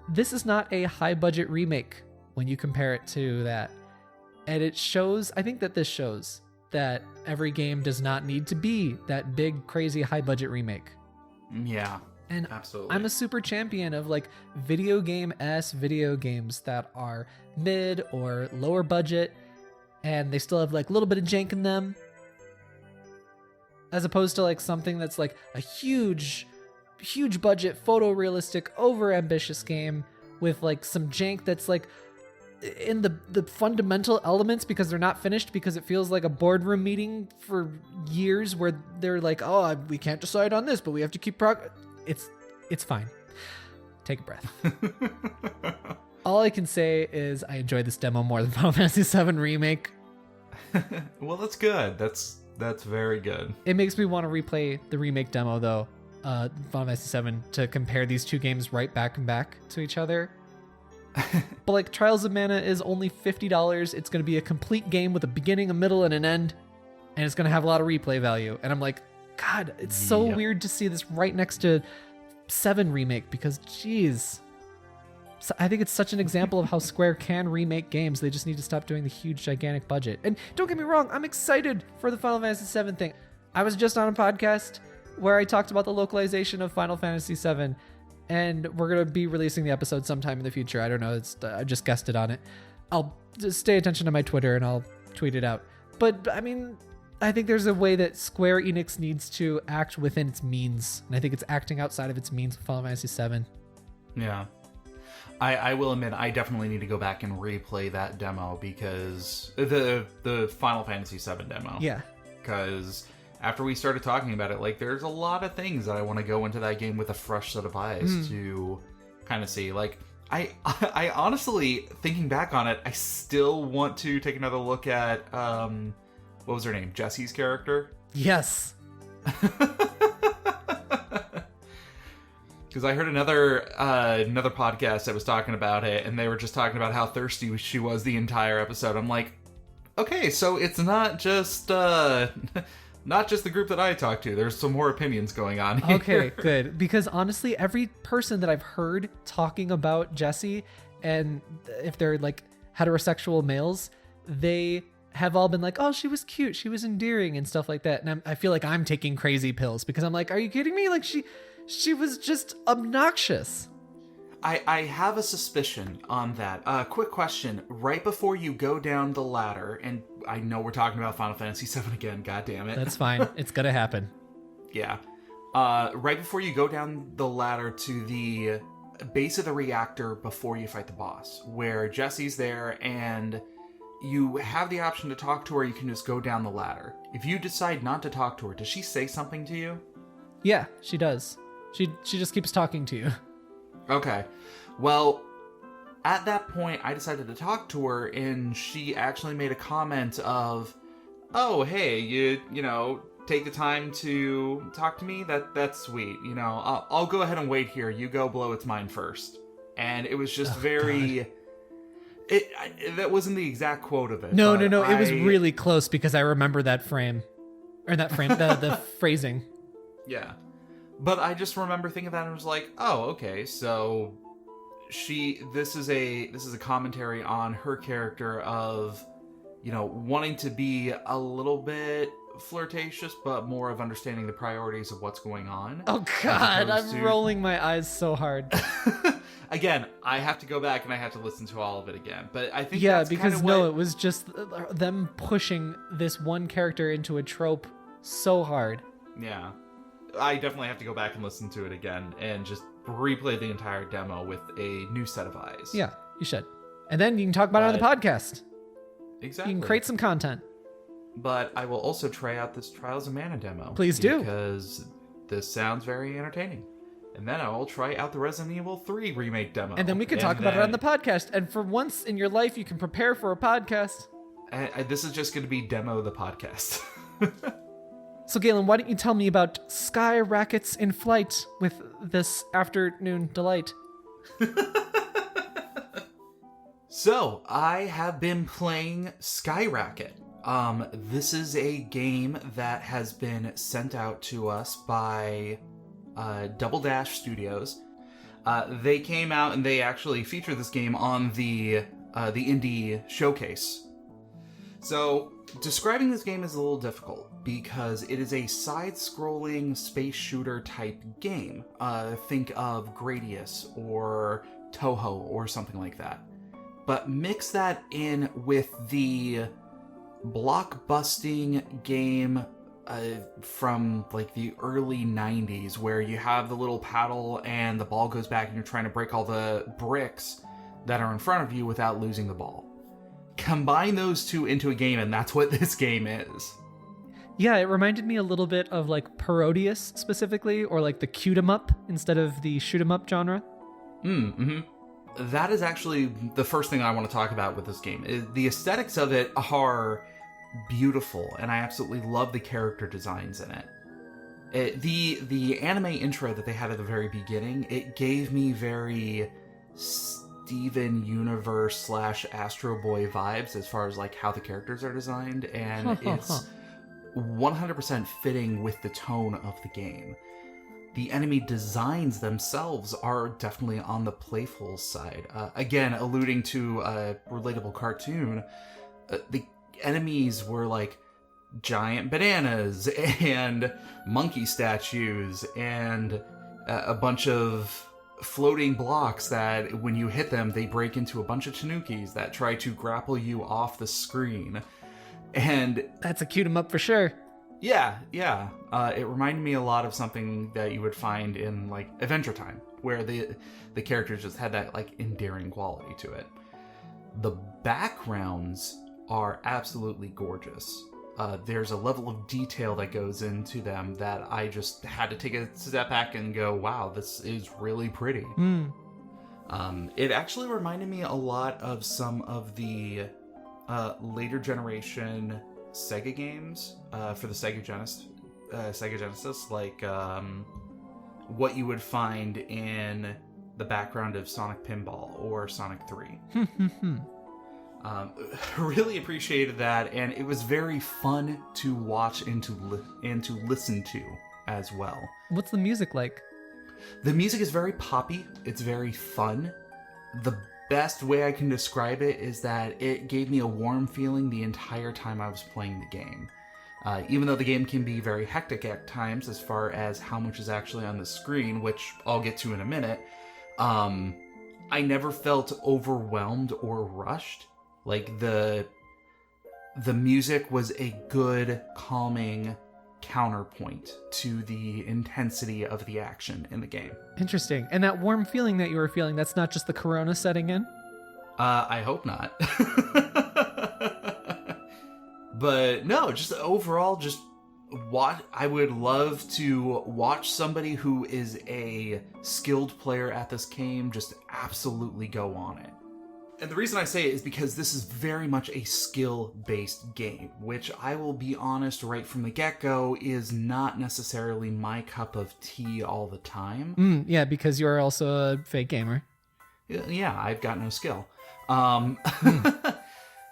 this is not a high budget remake when you compare it to that. And it shows, I think that this shows that every game does not need to be that big, crazy, high budget remake. Yeah. And absolutely. I'm a super champion of like video games that are mid or lower budget and they still have like a little bit of jank in them, as opposed to like something that's like a huge budget, photorealistic, over ambitious game with like some jank that's like in the fundamental elements because they're not finished, because it feels like a boardroom meeting for years where they're like, oh, we can't decide on this, but we have to keep progress. It's fine. Take a breath. All I can say is I enjoyed this demo more than Final Fantasy VII Remake. Well, that's good. That's very good. It makes me want to replay the remake demo though, Final Fantasy VII, to compare these two games right back to each other. But like Trials of Mana is only $50. It's going to be a complete game with a beginning, a middle, and an end, and it's going to have a lot of replay value. And I'm like, God, it's so weird to see this right next to 7 Remake because, geez, so I think it's such an example of how Square can remake games. They just need to stop doing the huge, gigantic budget. And don't get me wrong, I'm excited for the Final Fantasy VII thing. I was just on a podcast where I talked about the localization of Final Fantasy VII, and we're going to be releasing the episode sometime in the future. I don't know. I just guessed it on it. I'll just stay attention to my Twitter and I'll tweet it out. But, I mean, I think there's a way that Square Enix needs to act within its means, and I think it's acting outside of its means with Final Fantasy VII. Yeah. I will admit, I definitely need to go back and replay that demo because the Final Fantasy VII demo. Yeah. Because after we started talking about it, like, there's a lot of things that I want to go into that game with a fresh set of eyes to kind of see. Like, I honestly, thinking back on it, I still want to take another look at, what was her name? Jessie's character? Yes. Because I heard another podcast that was talking about it, and they were just talking about how thirsty she was the entire episode. I'm like, okay, so it's not just the group that I talked to. There's some more opinions going on here. Okay, good. Because honestly, every person that I've heard talking about Jessie, and if they're like heterosexual males, they have all been like, oh, she was cute, she was endearing, and stuff like that. And I feel like I'm taking crazy pills because I'm like, are you kidding me? Like she was just obnoxious. I have a suspicion on that. Quick question. Right before you go down the ladder, and I know we're talking about Final Fantasy VII again, god damn it. That's fine. It's gonna happen. Yeah. Right before you go down the ladder to the base of the reactor before you fight the boss, where Jessie's there and you have the option to talk to her, you can just go down the ladder. If you decide not to talk to her, does she say something to you? Yeah, she does. She just keeps talking to you. Okay. Well, at that point, I decided to talk to her, and she actually made a comment of, "Oh, hey, you know, take the time to talk to me. That's sweet. You know, I'll go ahead and wait here. You go blow its mind first." And it was just very. God. That wasn't the exact quote of it. No. It was really close because I remember that frame, or that frame, the phrasing. Yeah, but I just remember thinking that and was like, "Oh, okay, so." This is a commentary on her character of, you know, wanting to be a little bit flirtatious, but more of understanding the priorities of what's going on. Oh God, I'm rolling my eyes so hard. Again, I have to go back and I have to listen to all of it again. But I think because it was just them pushing this one character into a trope so hard. Yeah, I definitely have to go back and listen to it again and just replay the entire demo with a new set of eyes. Yeah, you should. And then you can talk about it on the podcast. Exactly. You can create some content. But I will also try out this Trials of Mana demo. Please do. Because this sounds very entertaining. And then I will try out the Resident Evil 3 remake demo. And then we can talk about it on the podcast. And for once in your life, you can prepare for a podcast. This is just going to be demo the podcast. So, Galen, why don't you tell me about Sky Rackets in Flight with this afternoon delight? So, I have been playing Sky Racket. This is a game that has been sent out to us by Double Dash Studios. They came out and they actually featured this game on the Indie Showcase. So, describing this game is a little difficult because it is a side-scrolling space shooter type game. Think of Gradius or Toho or something like that. But mix that in with the blockbusting game from like the early 90s where you have the little paddle and the ball goes back and you're trying to break all the bricks that are in front of you without losing the ball. Combine those two into a game, and that's what this game is. Yeah, it reminded me a little bit of like Parodius specifically, or like the Cute 'em up instead of the Shoot 'em up genre. Mm-hmm. That is actually the first thing I want to talk about with this game. The aesthetics of it are beautiful, and I absolutely love the character designs in it. The anime intro that they had at the very beginning, it gave me very Steven Universe / Astro Boy vibes as far as like how the characters are designed, and it's 100% fitting with the tone of the game. The enemy designs themselves are definitely on the playful side. Again, alluding to a relatable cartoon, the enemies were like giant bananas and monkey statues and a bunch of floating blocks that when you hit them, they break into a bunch of tanukis that try to grapple you off the screen. And that's a Cute 'em up for sure. Yeah. It reminded me a lot of something that you would find in like Adventure Time, where the characters just had that like endearing quality to it. The backgrounds are absolutely gorgeous. There's a level of detail that goes into them that I just had to take a step back and go, wow, this is really pretty. It actually reminded me a lot of some of the later generation Sega games for the Sega Genesis, like what you would find in the background of Sonic Pinball or Sonic 3. Really appreciated that, and it was very fun to watch and to listen to as well. What's the music like? The music is very poppy. It's very fun. The best way I can describe it is that it gave me a warm feeling the entire time I was playing the game. Even though the game can be very hectic at times as far as how much is actually on the screen, which I'll get to in a minute, I never felt overwhelmed or rushed. Like, the music was a good, calming counterpoint to the intensity of the action in the game. Interesting. And that warm feeling that you were feeling, that's not just the corona setting in? I hope not. But no, just overall, just I would love to watch somebody who is a skilled player at this game just absolutely go on it. And the reason I say it is because this is very much a skill-based game, which I will be honest right from the get-go is not necessarily my cup of tea all the time. Yeah, because you're also a fake gamer. Yeah, I've got no skill.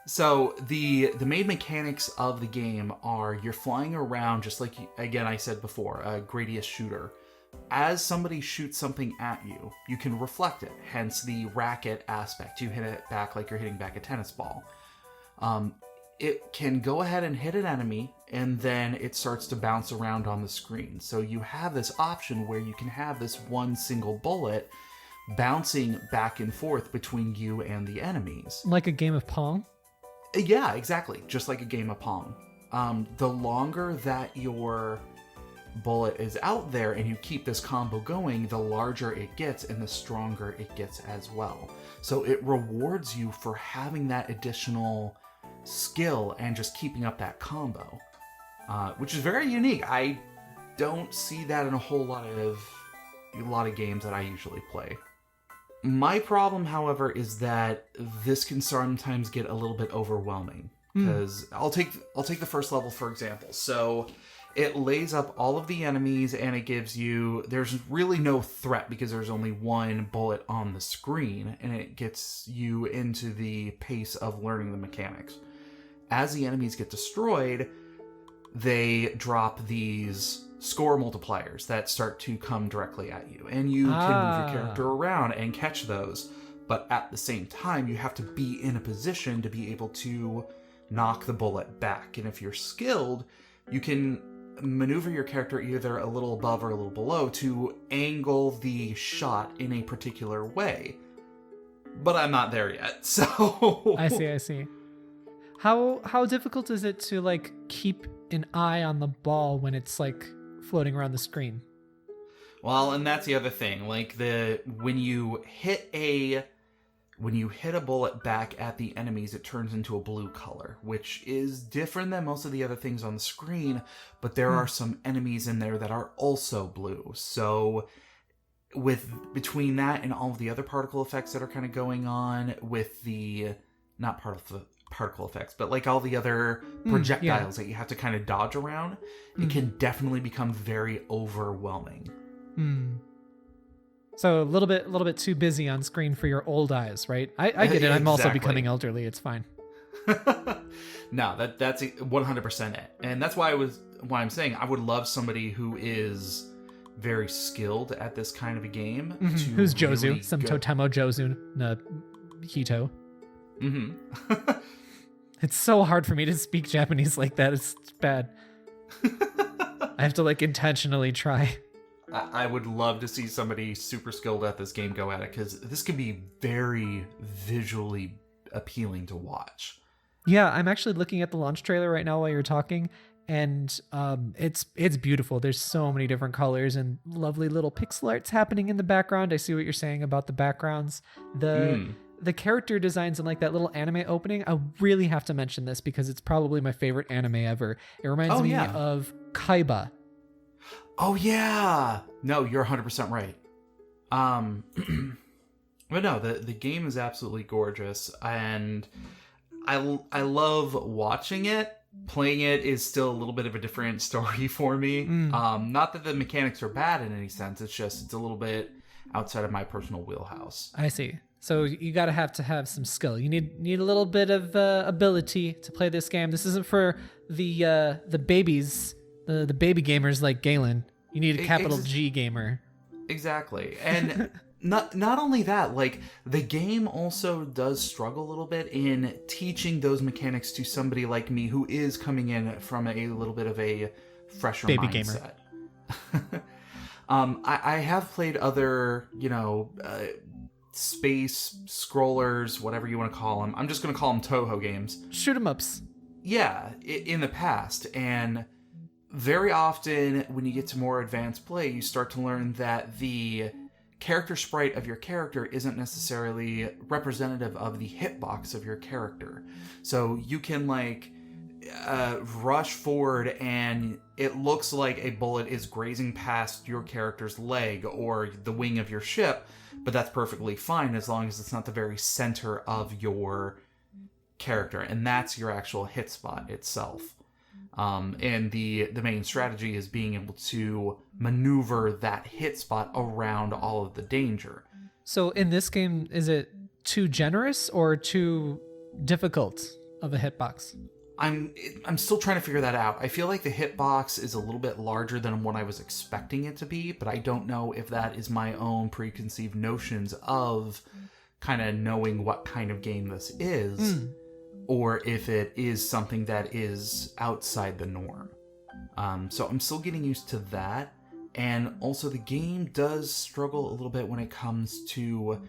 So the main mechanics of the game are you're flying around just like, again, I said before, a Gradius shooter. As somebody shoots something at you, you can reflect it, hence the racket aspect. You hit it back like you're hitting back a tennis ball. It can go ahead and hit an enemy, and then it starts to bounce around on the screen. So you have this option where you can have this one single bullet bouncing back and forth between you and the enemies. Like a game of Pong? Yeah, exactly. Just like a game of Pong. The longer that your bullet is out there and you keep this combo going, the larger it gets and the stronger it gets as well. So it rewards you for having that additional skill and just keeping up that combo, which is very unique. I don't see that in a lot of games that I usually play. My problem, however, is that this can sometimes get a little bit overwhelming. Because I'll take the first level, for example. So it lays up all of the enemies and it gives you... There's really no threat because there's only one bullet on the screen. And it gets you into the pace of learning the mechanics. As the enemies get destroyed, they drop these score multipliers that start to come directly at you. And you can move your character around and catch those. But at the same time, you have to be in a position to be able to knock the bullet back. And if you're skilled, you can maneuver your character either a little above or a little below to angle the shot in a particular way. But I'm not there yet, so... I see. How difficult is it to, like, keep an eye on the ball when it's, like, floating around the screen? Well, and that's the other thing. Like, when you hit a bullet back at the enemies, it turns into a blue color, which is different than most of the other things on the screen, but there are some enemies in there that are also blue. So between that and all of the other particle effects that are kind of going on with the, not particle effects, but like all the other projectiles that you have to kind of dodge around, it can definitely become very overwhelming. So a little bit too busy on screen for your old eyes, right? I get it. I'm also becoming elderly. It's fine. No, that's 100% it. And that's why I'm saying I would love somebody who is very skilled at this kind of a game. Who's Jozu? Really some Totemo Jozu na Hito. It's so hard for me to speak Japanese like that. It's bad. I have to like intentionally try. I would love to see somebody super skilled at this game go at it, because this can be very visually appealing to watch. Yeah, I'm actually looking at the launch trailer right now while you're talking, and it's beautiful. There's so many different colors and lovely little pixel arts happening in the background. I see what you're saying about the backgrounds. The character designs and like that little anime opening, I really have to mention this because it's probably my favorite anime ever. It reminds me of Kaiba. Oh, yeah. No, you're 100% right. But no, the game is absolutely gorgeous, and I love watching it. Playing it is still a little bit of a different story for me. Not that the mechanics are bad in any sense, it's a little bit outside of my personal wheelhouse. I see. So you gotta have some skill. You need a little bit of ability to play this game. This isn't for the babies, the baby gamers like Galen. You need a capital G gamer. Exactly. And not only that, like the game also does struggle a little bit in teaching those mechanics to somebody like me who is coming in from a little bit of a fresher baby mindset. Gamer. I have played other, space scrollers, whatever you want to call them. I'm just going to call them Toho games. Shoot 'em ups. Yeah, in the past. And very often when you get to more advanced play, you start to learn that the character sprite of your character isn't necessarily representative of the hitbox of your character. So you can rush forward and it looks like a bullet is grazing past your character's leg or the wing of your ship, but that's perfectly fine as long as it's not the very center of your character, and that's your actual hit spot itself. And the main strategy is being able to maneuver that hit spot around all of the danger. So in this game, is it too generous or too difficult of a hitbox? I'm still trying to figure that out. I feel like the hitbox is a little bit larger than what I was expecting it to be, but I don't know if that is my own preconceived notions of kind of knowing what kind of game this is, or if it is something that is outside the norm. So I'm still getting used to that. And also the game does struggle a little bit when it comes to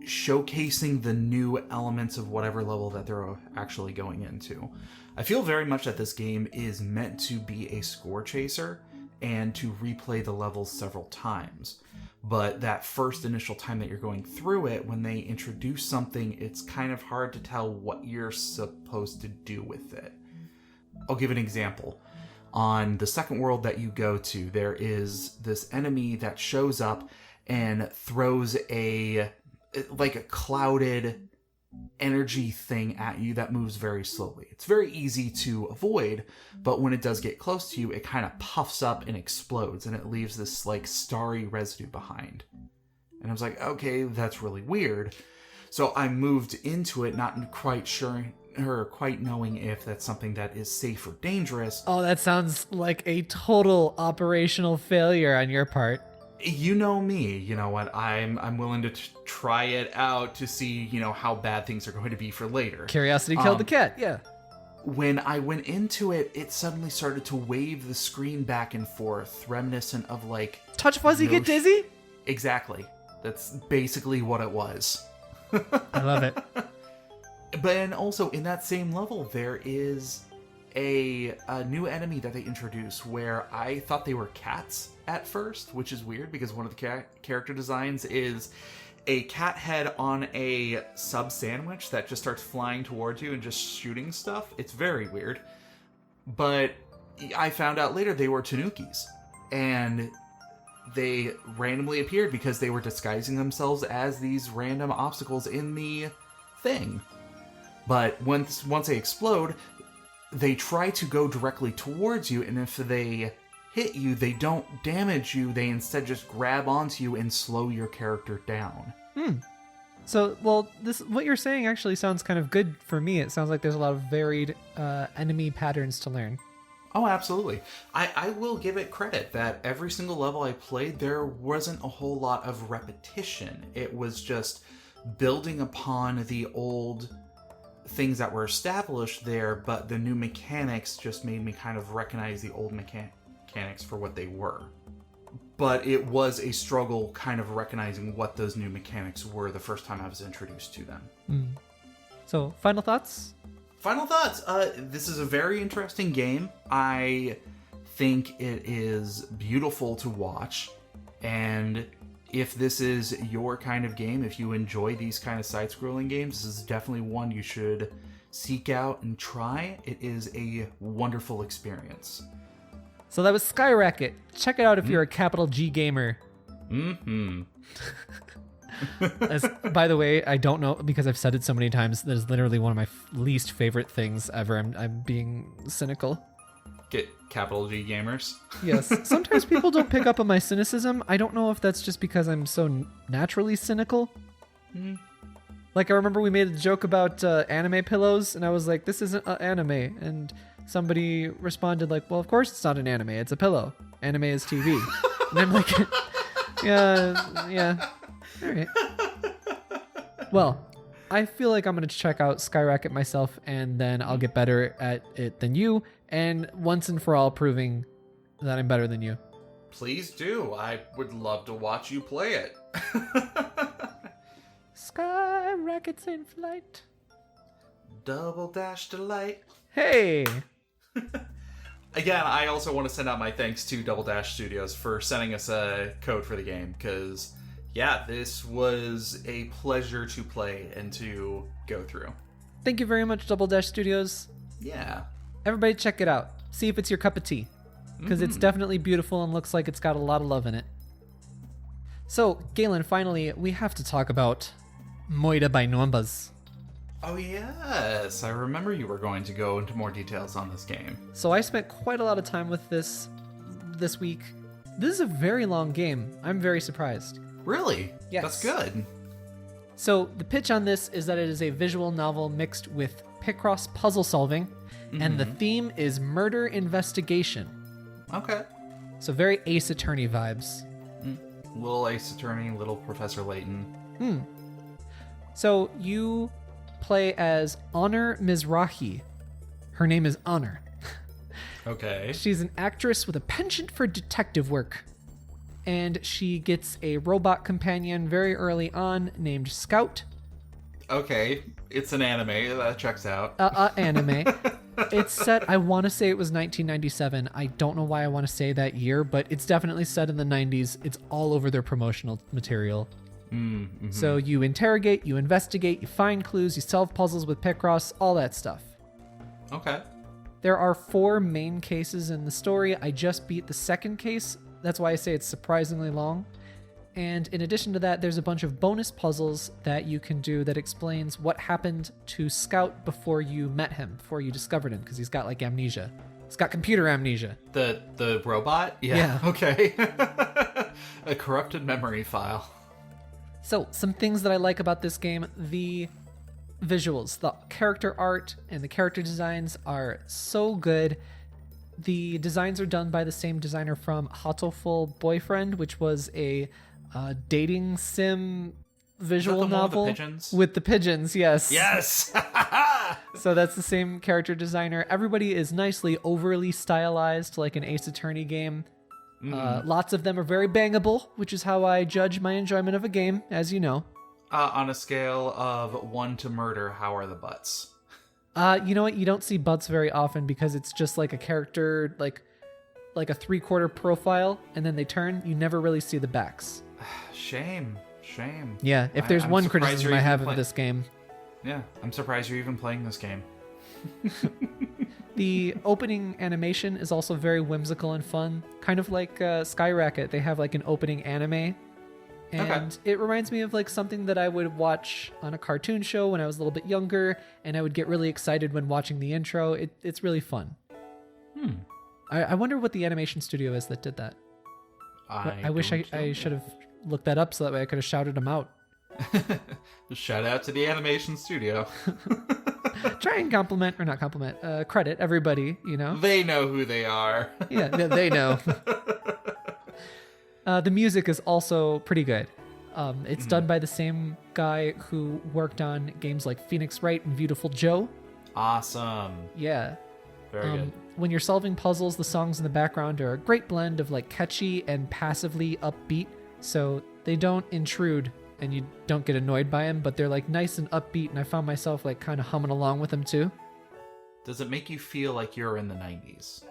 showcasing the new elements of whatever level that they're actually going into. I feel very much that this game is meant to be a score chaser and to replay the levels several times. But that first initial time that you're going through it, when they introduce something, it's kind of hard to tell what you're supposed to do with it. I'll give an example. On the second world that you go to, there is this enemy that shows up and throws a clouded energy thing at you that moves very slowly. It's very easy to avoid, but when it does get close to you, it kind of puffs up and explodes, and it leaves this like starry residue behind. And I was like, okay, that's really weird. So I moved into it not quite sure or quite knowing if that's something that is safe or dangerous. Oh, that sounds like a total operational failure on your part. You know me, you know what, I'm willing to try it out to see, how bad things are going to be for later. Curiosity killed the cat, yeah. When I went into it, it suddenly started to wave the screen back and forth, reminiscent of like... Touch fuzzy, get dizzy? Exactly. That's basically what it was. I love it. But then also in that same level, there is a new enemy that they introduce where I thought they were cats at first, which is weird because one of the character designs is a cat head on a sub sandwich that just starts flying towards you and just shooting stuff. It's very weird. But I found out later they were tanukis, and they randomly appeared because they were disguising themselves as these random obstacles in the thing. But once they explode, they try to go directly towards you, and if they hit you, they don't damage you, they instead just grab onto you and slow your character down. So, well, what you're saying actually sounds kind of good for me. It sounds like there's a lot of varied enemy patterns to learn. Oh, absolutely. I will give it credit that every single level I played, there wasn't a whole lot of repetition. It was just building upon the old things that were established there, but the new mechanics just made me kind of recognize the old mechanics for what they were. But it was a struggle kind of recognizing what those new mechanics were the first time I was introduced to them. So, final thoughts? Final thoughts. This is a very interesting game. I think it is beautiful to watch, and if this is your kind of game, if you enjoy these kind of side-scrolling games, this is definitely one you should seek out and try. It is a wonderful experience. So that was Skyracket. Check it out if you're a capital G gamer. By the way, I don't know, because I've said it so many times, that is literally one of my least favorite things ever. I'm being cynical. Get capital G gamers. Yes. Sometimes people don't pick up on my cynicism. I don't know if that's just because I'm so naturally cynical. Like, I remember we made a joke about anime pillows, and I was like, this isn't an anime. And somebody responded like, well, of course it's not an anime. It's a pillow. Anime is TV. And I'm like, yeah. All right. Well, I feel like I'm going to check out Skyracket myself, and then I'll get better at it than you, and once and for all proving that I'm better than you. Please do. I would love to watch you play it. Skyracket's in flight. Double dash delight. Hey! Again, I also want to send out my thanks to Double Dash Studios for sending us a code for the game, because yeah, this was a pleasure to play and to go through. Thank you very much, Double Dash Studios. Yeah. Everybody check it out. See if it's your cup of tea. Because it's definitely beautiful and looks like it's got a lot of love in it. So, Galen, finally, we have to talk about Moira by Nombas. Oh, yes. I remember you were going to go into more details on this game. So I spent quite a lot of time with this week. This is a very long game. I'm very surprised. Really? Yes. That's good. So the pitch on this is that it is a visual novel mixed with Picross puzzle solving, and the theme is murder investigation. Okay. So very Ace Attorney vibes. Little Ace Attorney, little Professor Layton. So you play as Honor Mizrahi. Her name is Honor. Okay. She's an actress with a penchant for detective work. And she gets a robot companion very early on named Scout. Okay. It's an anime. That checks out. Anime. It's set, I want to say it was 1997. I don't know why I want to say that year, but it's definitely set in the 90s. It's all over their promotional material. So you interrogate, you investigate, you find clues, you solve puzzles with Picross, all that stuff. Okay. There are 4 main cases in the story. I just beat the second case. That's why I say it's surprisingly long. And in addition to that, there's a bunch of bonus puzzles that you can do that explains what happened to Scout before you met him, before you discovered him, because he's got like amnesia. He's got computer amnesia. The robot? Yeah. Okay. A corrupted memory file. So, some things that I like about this game, the visuals, the character art and the character designs are so good. The designs are done by the same designer from Hatoful Boyfriend, which was a dating sim visual novel with the pigeons. Yes. Yes. So that's the same character designer. Everybody is nicely overly stylized, like an Ace Attorney game. Lots of them are very bangable, which is how I judge my enjoyment of a game, as you know. On a scale of 1 to murder, how are the butts? You know what? You don't see butts very often because it's just like a character, like a 3/4 profile, and then they turn. You never really see the backs. Shame. Yeah, if there's I'm one surprised criticism you're I even have of this game. Yeah, I'm surprised you're even playing this game. The opening animation is also very whimsical and fun, kind of like Skyracket. They have like an opening anime, and it reminds me of like something that I would watch on a cartoon show when I was a little bit younger, and I would get really excited when watching the intro. It's really fun. I wonder what the animation studio is that did that. I wish I should have looked that up so that way I could have shouted them out. Shout out to the animation studio. Try and credit everybody, you know? They know who they are. Yeah, they know. The music is also pretty good. It's done by the same guy who worked on games like Phoenix Wright and Beautiful Joe. Awesome. Yeah. Very good. When you're solving puzzles, the songs in the background are a great blend of like catchy and passively upbeat, so they don't intrude and you don't get annoyed by them, but they're like nice and upbeat, and I found myself like kind of humming along with them too. Does it make you feel like you're in the 90s?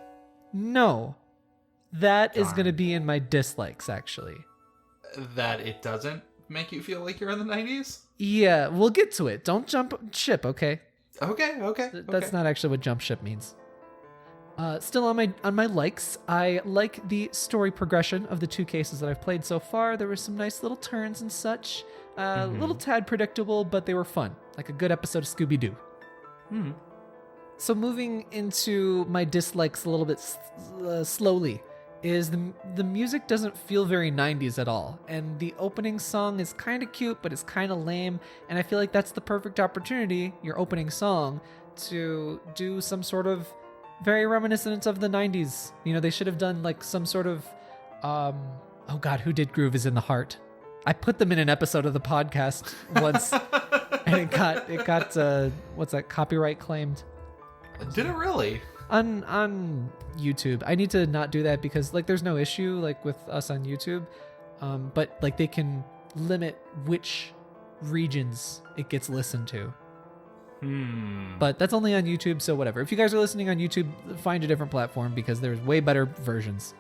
No. That is Darn. going to be in my dislikes, actually. That it doesn't make you feel like you're in the 90s? Yeah, we'll get to it. Don't jump ship, okay? Okay. That's not actually what jump ship means. Still on my likes, I like the story progression of the 2 cases that I've played so far. There were some nice little turns and such. A little tad predictable, but they were fun. Like a good episode of Scooby-Doo. So moving into my dislikes a little bit slowly is the music doesn't feel very 90s at all. And the opening song is kind of cute, but it's kind of lame. And I feel like that's the perfect opportunity, your opening song, to do some sort of very reminiscent of the 90s. You know, they should have done like some sort of, oh God, who did Groove is in the Heart? I put them in an episode of the podcast once and it got what's that, copyright claimed. Did it really? On YouTube. I need to not do that because like there's no issue like with us on YouTube. But like they can limit which regions it gets listened to. But that's only on YouTube, so whatever. If you guys are listening on YouTube, find a different platform because there's way better versions.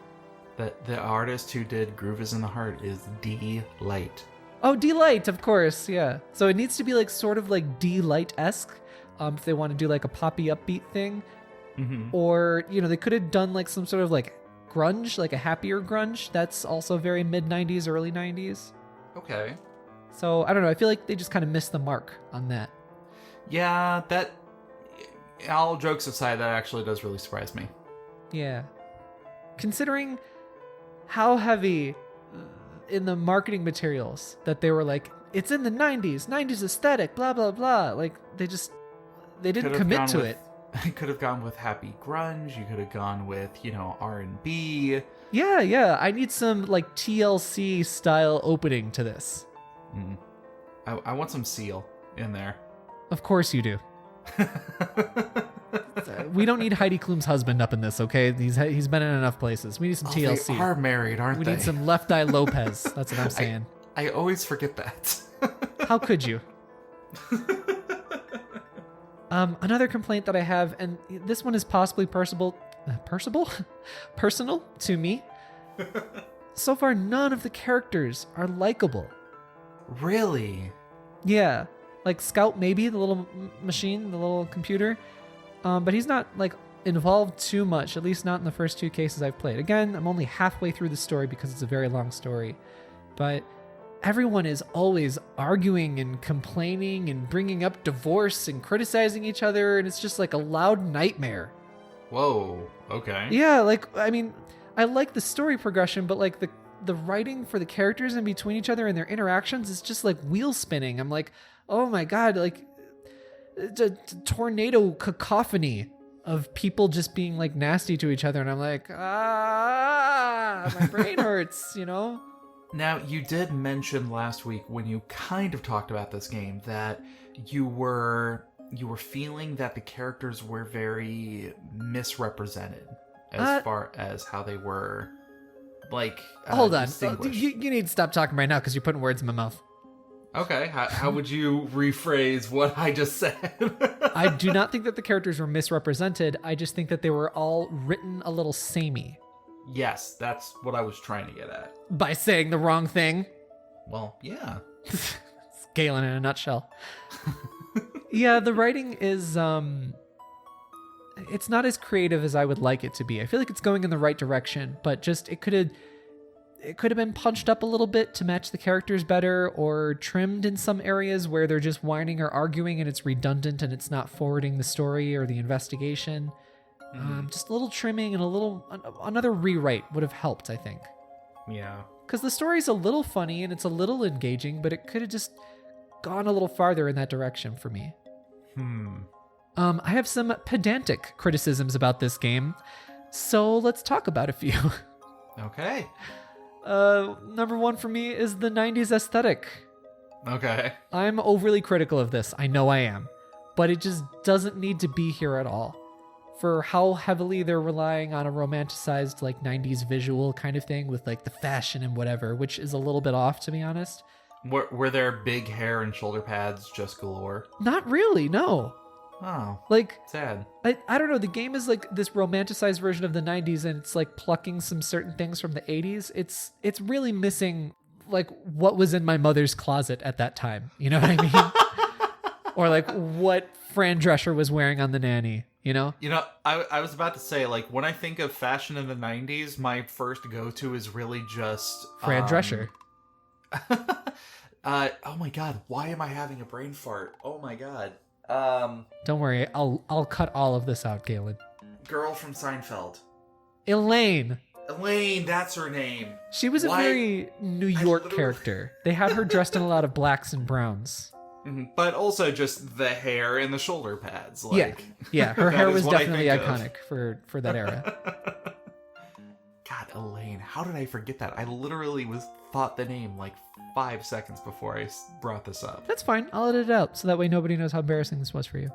The artist who did Groove is in the Heart is D-Light. Oh, D-Light, of course, yeah. So it needs to be like sort of like D-Light-esque. if they want to do like a poppy upbeat thing. Mm-hmm. Or, they could have done like some sort of like grunge, like a happier grunge. That's also very mid-90s, early 90s. Okay. So, I don't know. I feel like they just kind of missed the mark on that. Yeah, all jokes aside, that actually does really surprise me. Yeah. Considering how heavy in the marketing materials that they were like, it's in the 90s aesthetic, blah, blah, blah. Like, they didn't commit to it. You could have gone with happy grunge. You could have gone with, R&B. Yeah. I need some like TLC style opening to this. I want some Seal in there. Of course you do. We don't need Heidi Klum's husband up in this, okay? He's been in enough places. We need some TLC. They are married, aren't they? We need some Left Eye Lopez. That's what I'm saying. I always forget that. How could you? Another complaint that I have, and this one is possibly personal to me. So far, none of the characters are likable. Really? Yeah. Like Scout, maybe, the little machine, the little computer. But he's not, like, involved too much, at least not in the first 2 cases I've played. Again, I'm only halfway through the story because it's a very long story. But everyone is always arguing and complaining and bringing up divorce and criticizing each other, and it's just like a loud nightmare. Whoa, okay. Yeah, like, I mean, I like the story progression, but, like, the writing for the characters in between each other and their interactions is just, like, wheel spinning. I'm like, oh my god, like, a tornado cacophony of people just being like nasty to each other, and I'm like, my brain hurts, Now, you did mention last week when you kind of talked about this game that you were feeling that the characters were very misrepresented as far as how they were, like, hold on, distinguished. you need to stop talking right now because you're putting words in my mouth. Okay, how would you rephrase what I just said? I do not think that the characters were misrepresented. I just think that they were all written a little samey. Yes, that's what I was trying to get at. By saying the wrong thing. Well, yeah. It's Galen in a nutshell. Yeah, the writing is, it's not as creative as I would like it to be. I feel like it's going in the right direction, but just it could have been punched up a little bit to match the characters better, or trimmed in some areas where they're just whining or arguing and it's redundant and it's not forwarding the story or the investigation. Just a little trimming and another rewrite would have helped, I think. Yeah. Because the story's a little funny and it's a little engaging, but it could have just gone a little farther in that direction for me. I have some pedantic criticisms about this game, so let's talk about a few. Okay. Number 1 for me is the 90s aesthetic. Okay. I'm overly critical of this. I know I am. But it just doesn't need to be here at all. For how heavily they're relying on a romanticized, like, 90s visual kind of thing with, like, the fashion and whatever, which is a little bit off, to be honest. Were there big hair and shoulder pads just galore? Not really, no. Oh. Like, sad. I don't know, the game is like this romanticized version of the 90s, and it's like plucking some certain things from the 80s. It's really missing like what was in my mother's closet at that time. You know what I mean? Or like what Fran Drescher was wearing on The Nanny, I was about to say, like, when I think of fashion in the 90s, my first go-to is really just Fran Drescher. Oh my god, why am I having a brain fart? Oh my god. Don't worry, I'll cut all of this out, Galen. Girl from Seinfeld. Elaine, that's her name. she was a very New York character. They had her dressed in a lot of blacks and browns. But also just the hair and the shoulder pads. Like, yeah, her hair is was what I definitely think of. iconic for that era. God, Elaine, how did I forget that? I literally thought the name like 5 seconds before I brought this up. That's fine. I'll edit it out so that way nobody knows how embarrassing this was for you.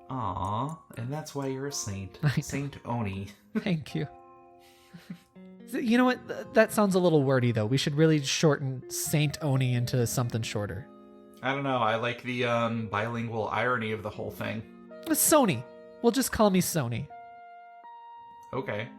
Aw, and that's why you're a saint. Saint Oni. Thank you. You know what? That sounds a little wordy, though. We should really shorten Saint Oni into something shorter. I don't know. I like the bilingual irony of the whole thing. Sony. Well, just call me Sony. Okay.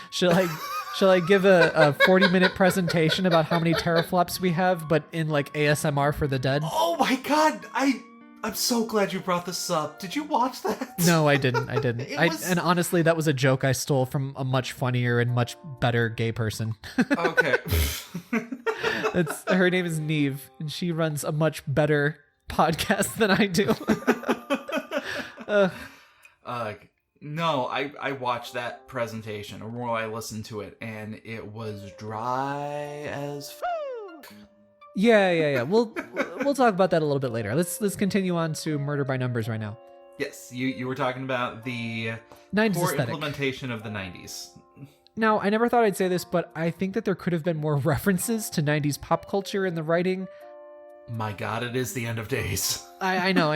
Shall I give a 40-minute presentation about how many teraflops we have, but in like ASMR for the dead? Oh my god! I I'm so glad you brought this up. Did you watch that? No, I didn't. And honestly, that was a joke I stole from a much funnier and much better gay person. Okay. Her name is Neve, and she runs a much better podcast than I do. No, I watched that presentation, or I listened to it, and it was dry as f***. Yeah. We'll talk about that a little bit later. Let's continue on to Murder by Numbers right now. Yes, you were talking about the 90s poor aesthetic. implementation of the 90s. Now, I never thought I'd say this, but I think that there could have been more references to 90s pop culture in the writing. My God, it is the end of days. I know.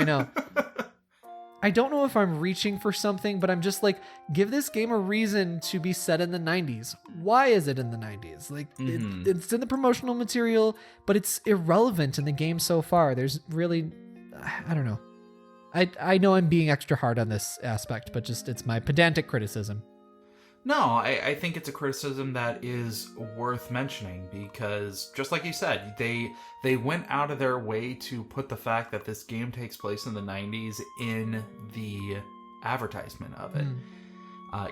I don't know if I'm reaching for something, but I'm just like, give this game a reason to be set in the 90s. Why is it in the 90s? Like, it's in the promotional material, but it's irrelevant in the game so far. There's really, I don't know. I know I'm being extra hard on this aspect, but just it's my pedantic criticism. No, I think it's a criticism that is worth mentioning because, just like you said, they went out of their way to put the fact that this game takes place in the 90s in the advertisement of it.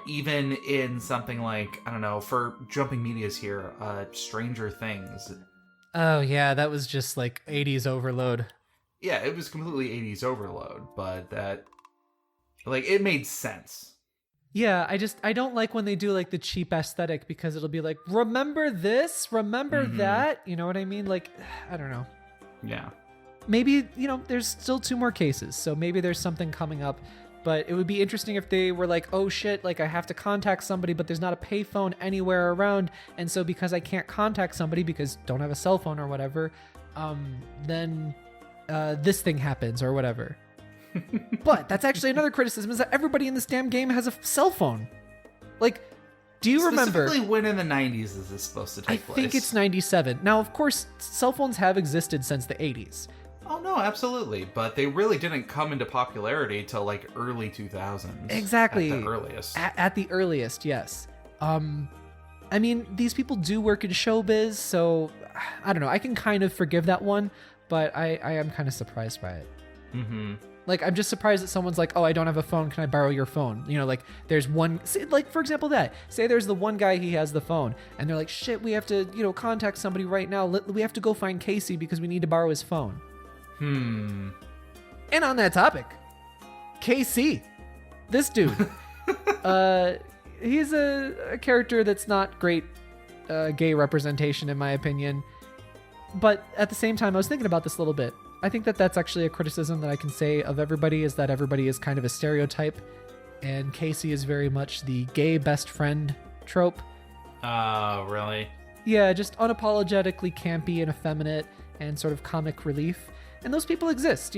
Even in something like, I don't know, for jumping medias here, Stranger Things. Oh, yeah, that was just like 80s overload. Yeah, it was completely 80s overload, but that, like, it made sense. Yeah, I don't like when they do like the cheap aesthetic because it'll be like, remember this? Remember that? You know what I mean? Like, I don't know. Yeah. Maybe, there's still 2 more cases, so maybe there's something coming up. But it would be interesting if they were like, oh shit, like I have to contact somebody, but there's not a payphone anywhere around. And so because I can't contact somebody because don't have a cell phone or whatever, then this thing happens or whatever. But that's actually another criticism is that everybody in this damn game has a cell phone. Like, do you remember? Specifically, when in the 90s is this supposed to take place? I think it's 97. Now, of course, cell phones have existed since the 80s. Oh, no, absolutely. But they really didn't come into popularity till like early 2000s. Exactly. At the earliest. At the earliest, yes. I mean, these people do work in showbiz, so I don't know. I can kind of forgive that one, but I am kind of surprised by it. Mm-hmm. Like, I'm just surprised that someone's like, oh, I don't have a phone. Can I borrow your phone? Like, there's one, like, for example, say there's the one guy, he has the phone, and they're like, shit, we have to, contact somebody right now. We have to go find Casey because we need to borrow his phone. And on that topic, KC, this dude, he's a character that's not great gay representation, in my opinion. But at the same time, I was thinking about this a little bit. I think that that's actually a criticism that I can say of everybody is that everybody is kind of a stereotype, and Casey is very much the gay best friend trope. Really? Yeah, just unapologetically campy and effeminate and sort of comic relief. And those people exist.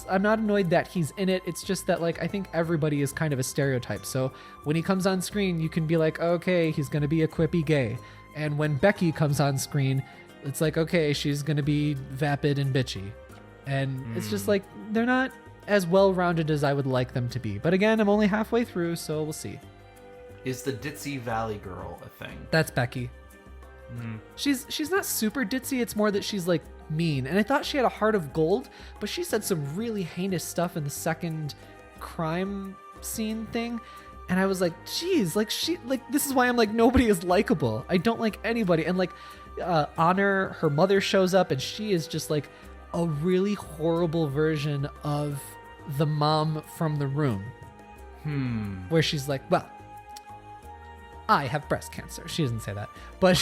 I'm not annoyed that he's in it. It's just that, like, I think everybody is kind of a stereotype. So when he comes on screen, you can be like, okay, he's going to be a quippy gay. And when Becky comes on screen, it's like, okay, she's going to be vapid and bitchy. And it's just like, they're not as well-rounded as I would like them to be. But again, I'm only halfway through, so we'll see. Is the ditzy valley girl a thing? That's Becky. She's not super ditzy. It's more that she's like mean. And I thought she had a heart of gold, but she said some really heinous stuff in the second crime scene thing. And I was like, geez, this is why I'm like, nobody is likable. I don't like anybody. And like, Honor, her mother shows up and she is just like a really horrible version of the mom from The Room. Where she's like, well, I have breast cancer. She doesn't say that, but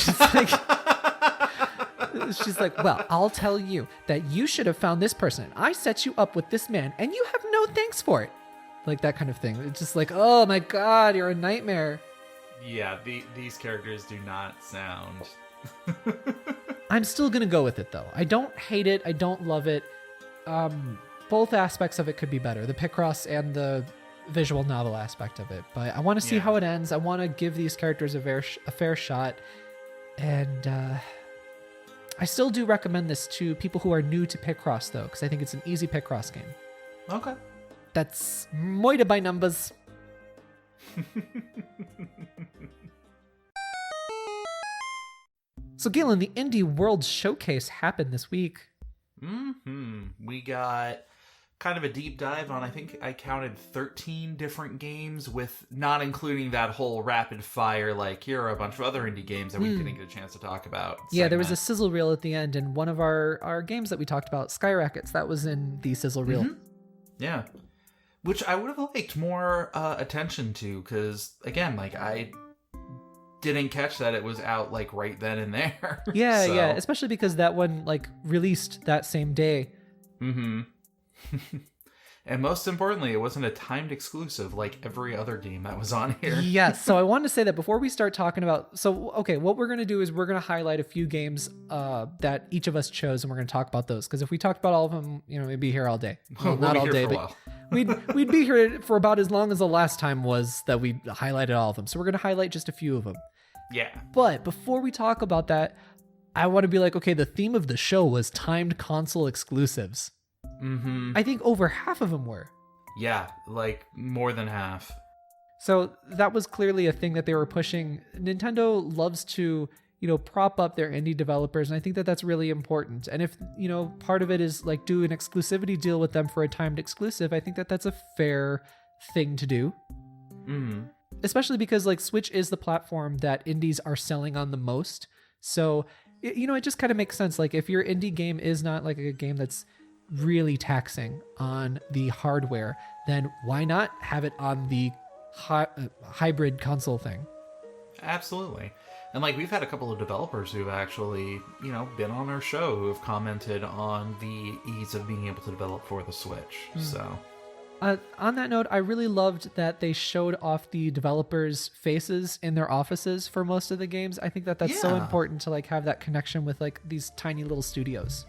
she's like, well, I'll tell you that you should have found this person. I set you up with this man and you have no thanks for it. Like that kind of thing. It's just like, oh my God, you're a nightmare. Yeah, these characters do not sound... I'm still going to go with it though. I don't hate it. I don't love it. Both aspects of it could be better. The Picross and the visual novel aspect of it. But I want to see how it ends. I want to give these characters a fair shot. And I still do recommend this to people who are new to Picross though, because I think it's an easy Picross game. Okay. That's Moida by numbers. So Galen, the Indie World Showcase happened this week. We got kind of a deep dive on, I think I counted 13 different games, with not including that whole rapid fire, like, here are a bunch of other indie games that we didn't get a chance to talk about. Yeah, there was a sizzle reel at the end, and one of our games that we talked about, Sky Rackets, that was in the sizzle reel. Mm-hmm. Yeah. Which I would have liked more attention to, because, again, like, I didn't catch that it was out, like, right then and there. Yeah, yeah, especially because that one, like, released that same day. Mm-hmm. And most importantly, it wasn't a timed exclusive like every other game that was on here. Yes, so I wanted to say that before we start talking about... So, okay, what we're going to do is we're going to highlight a few games that each of us chose, and we're going to talk about those. Because if we talked about all of them, we'd be here all day. Well, not all day, but we'd be here for about as long as the last time was that we highlighted all of them. So we're going to highlight just a few of them. Yeah. But before we talk about that, I want to be like, okay, the theme of the show was timed console exclusives. Mm-hmm. I think over half of them were. Yeah, like more than half. So that was clearly a thing that they were pushing. Nintendo loves to, prop up their indie developers, and I think that that's really important. And if, part of it is like do an exclusivity deal with them for a timed exclusive, I think that that's a fair thing to do. Mm-hmm. Especially because like Switch is the platform that indies are selling on the most. So, it just kind of makes sense. Like if your indie game is not like a game that's really taxing on the hardware, then why not have it on the hybrid console thing? Absolutely. And like we've had a couple of developers who've actually, been on our show who have commented on the ease of being able to develop for the Switch. So on that note, I really loved that they showed off the developers' faces in their offices for most of the games. I think that that's so important to like have that connection with like these tiny little studios.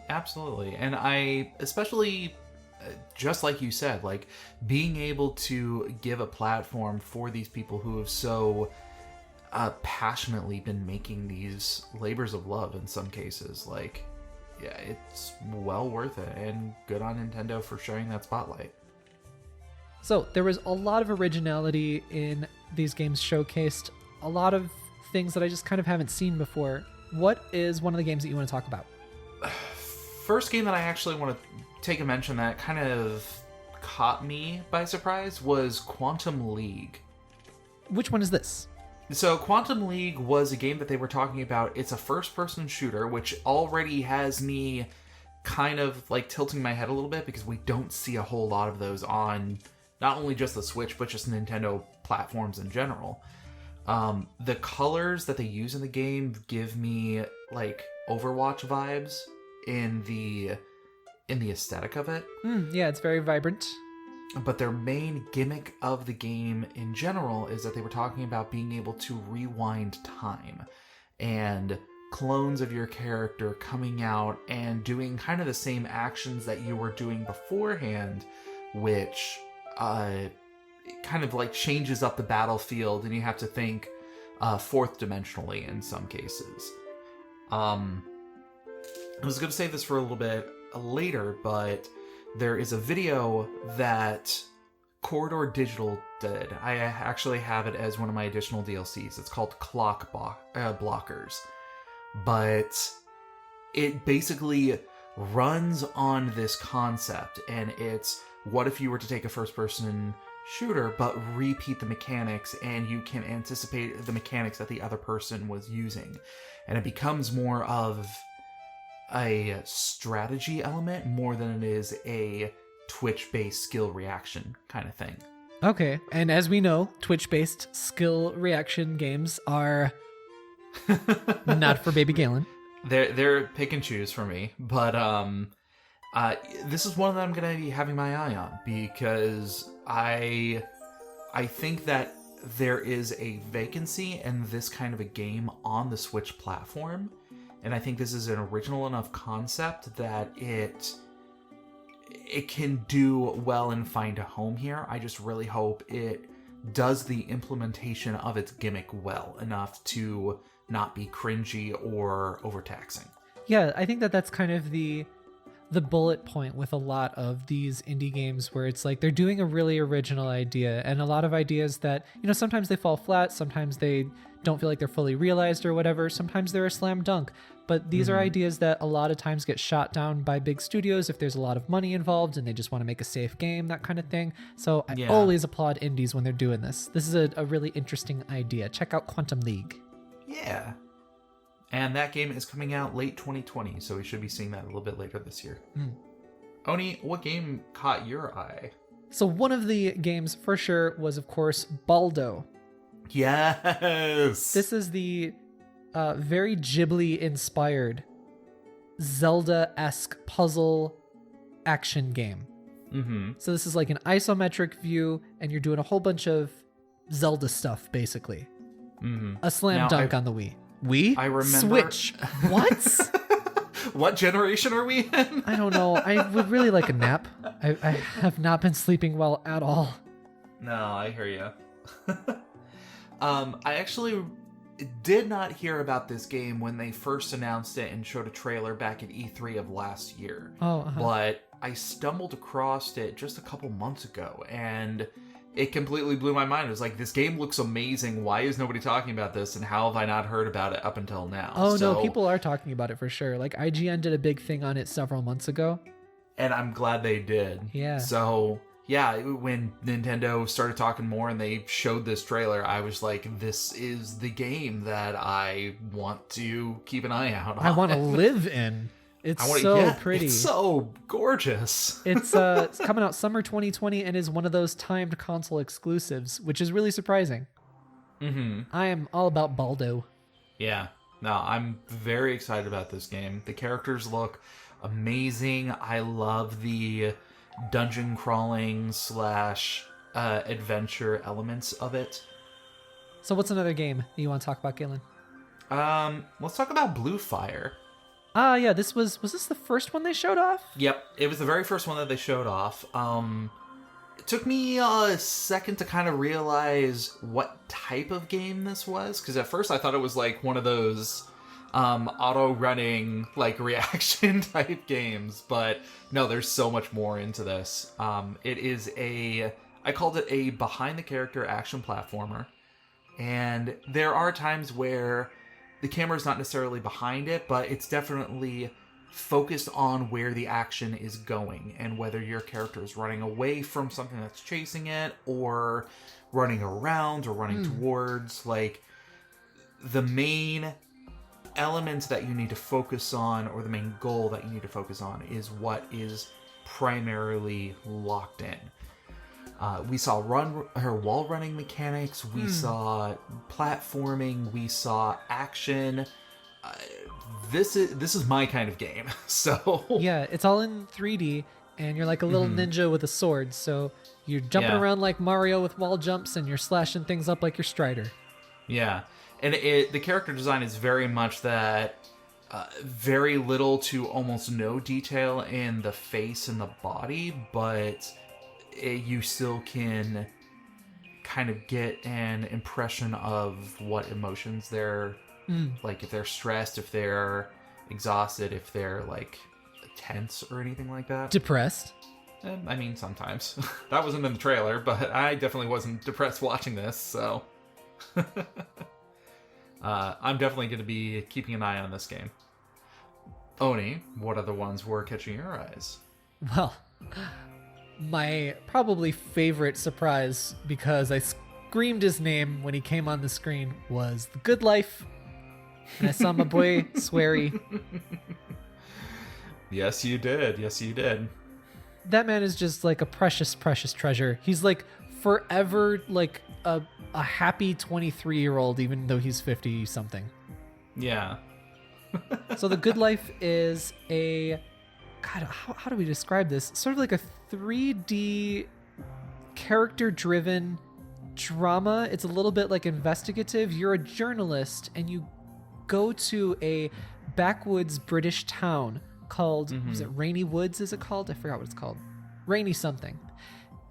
Absolutely. And I especially, just like you said, like being able to give a platform for these people who have so passionately been making these labors of love in some cases, like, yeah, it's well worth it, and good on Nintendo for sharing that spotlight. So there was a lot of originality in these games showcased, a lot of things that I just kind of haven't seen before. What is one of the games that you want to talk about? First game that I actually want to take a mention that kind of caught me by surprise was Quantum League. Which one is this? So Quantum League was a game that they were talking about. It's a first-person shooter, which already has me kind of like tilting my head a little bit because we don't see a whole lot of those on not only just the Switch, but just Nintendo platforms in general. The colors that they use in the game give me like Overwatch vibes in the aesthetic of it. Yeah, it's very vibrant. But their main gimmick of the game in general is that they were talking about being able to rewind time and clones of your character coming out and doing kind of the same actions that you were doing beforehand, which kind of like changes up the battlefield, and you have to think fourth dimensionally in some cases. I was going to save this for a little bit later, but there is a video that Corridor Digital did. I actually have it as one of my additional DLCs. It's called Clock Blockers. But it basically runs on this concept, and it's what if you were to take a first-person shooter but repeat the mechanics, and you can anticipate the mechanics that the other person was using. And it becomes more of a strategy element more than it is a Twitch-based skill reaction kind of thing. Okay, and as we know, Twitch-based skill reaction games are not for baby Galen. They're pick and choose for me, but this is one that I'm gonna be having my eye on because I think that there is a vacancy in this kind of a game on the Switch platform. And I think this is an original enough concept that it can do well and find a home here. I just really hope it does the implementation of its gimmick well enough to not be cringy or overtaxing. Yeah, I think that that's kind of the bullet point with a lot of these indie games where it's like they're doing a really original idea, and a lot of ideas that, sometimes they fall flat, sometimes they don't feel like they're fully realized or whatever, sometimes they're a slam dunk. But these are ideas that a lot of times get shot down by big studios if there's a lot of money involved and they just want to make a safe game, that kind of thing. So I always applaud indies when they're doing this. This is a really interesting idea. Check out Quantum League. Yeah. And that game is coming out late 2020, so we should be seeing that a little bit later this year. Oni, what game caught your eye? So one of the games for sure was, of course, Baldo. Yes! This is the very Ghibli-inspired Zelda-esque puzzle action game. So this is like an isometric view, and you're doing a whole bunch of Zelda stuff, basically. A slam dunk on the Wii. Wii? I remember... Switch. What? What generation are we in? I don't know. I would really like a nap. I have not been sleeping well at all. No, I hear you. I actually did not hear about this game when they first announced it and showed a trailer back at E3 of last year. But I stumbled across it just a couple months ago, and it completely blew my mind. It was like, this game looks amazing. Why is nobody talking about this? And how have I not heard about it up until now? No, people are talking about it for sure. Like, IGN did a big thing on it several months ago. And I'm glad they did. Yeah. So, yeah, when Nintendo started talking more and they showed this trailer, I was like, this is the game that I want to keep an eye out on. I want to live in. It's pretty. It's so gorgeous. It's coming out summer 2020 and is one of those timed console exclusives, which is really surprising. I am all about Baldo. Yeah. No, I'm very excited about this game. The characters look amazing. I love the dungeon crawling / adventure elements of it. So what's another game that you want to talk about, Galen? Let's talk about Blue Fire. Yeah, was this the first one they showed off? Yep, it was the very first one that they showed off. It took me a second to kind of realize what type of game this was, because at first I thought it was like one of those auto-running, like, reaction type games, but no, there's so much more into this. It is I called it a behind-the-character action platformer, and there are times where the camera's not necessarily behind it, but it's definitely focused on where the action is going and whether your character is running away from something that's chasing it or running around or running towards. Like, the main element that you need to focus on, or the main goal that you need to focus on, is what is primarily locked in. We saw wall running mechanics, we saw platforming, we saw action. This is my kind of game. So yeah, it's all in 3D, and you're like a little ninja with a sword. So you're jumping around like Mario with wall jumps, and you're slashing things up like your Strider. Yeah, and the character design is very much that. Very little to almost no detail in the face and the body, but you still can kind of get an impression of what emotions they're like, if they're stressed, if they're exhausted, if they're like tense or anything like that. Depressed? I mean, sometimes. That wasn't in the trailer, but I definitely wasn't depressed watching this, so I'm definitely going to be keeping an eye on this game. Oni, what other ones were catching your eyes? Well, my probably favorite surprise, because I screamed his name when he came on the screen, was The Good Life. And I saw my boy, Swery. Yes, you did. Yes, you did. That man is just like a precious, precious treasure. He's like forever like a happy 23-year-old, even though he's 50-something. Yeah. So The Good Life is a... God, how do we describe this? Sort of like a 3D character-driven drama. It's a little bit like investigative. You're a journalist, and you go to a backwoods British town called, was it Rainy Woods, is it called? I forgot what it's called. Rainy something.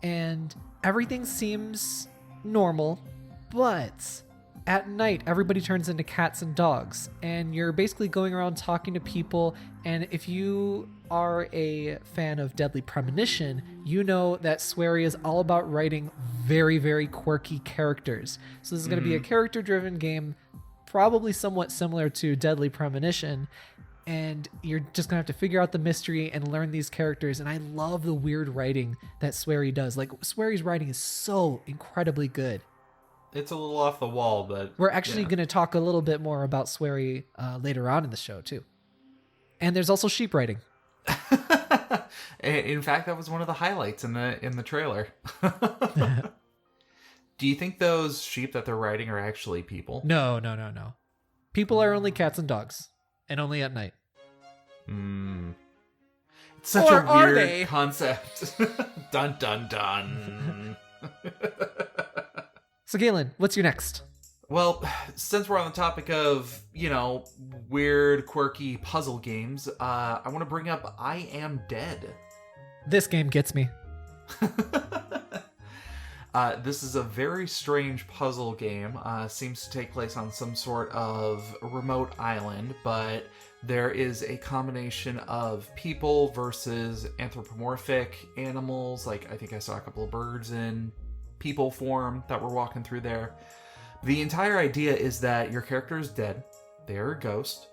And everything seems normal, but at night, everybody turns into cats and dogs, and you're basically going around talking to people. And if you are a fan of Deadly Premonition, you know that Swery is all about writing very, very quirky characters. So this is going to be a character-driven game probably somewhat similar to Deadly Premonition, and you're just gonna have to figure out the mystery and learn these characters. And I love the weird writing that Swery does. Like, Swery's writing is so incredibly good. It's a little off the wall, but we're actually going to talk a little bit more about Swery later on in the show too. And there's also sheep writing. In fact, that was one of the highlights in the trailer. Do you think those sheep that they're riding are actually people? No. People are only cats and dogs, and only at night. It's such Or a are weird they? concept. Dun dun dun. So Galen, what's your next? Well, since we're on the topic of, weird, quirky puzzle games, I want to bring up I Am Dead. This game gets me. This is a very strange puzzle game. Seems to take place on some sort of remote island, but there is a combination of people versus anthropomorphic animals. Like, I think I saw a couple of birds in people form that were walking through there. The entire idea is that your character is dead. They're a ghost.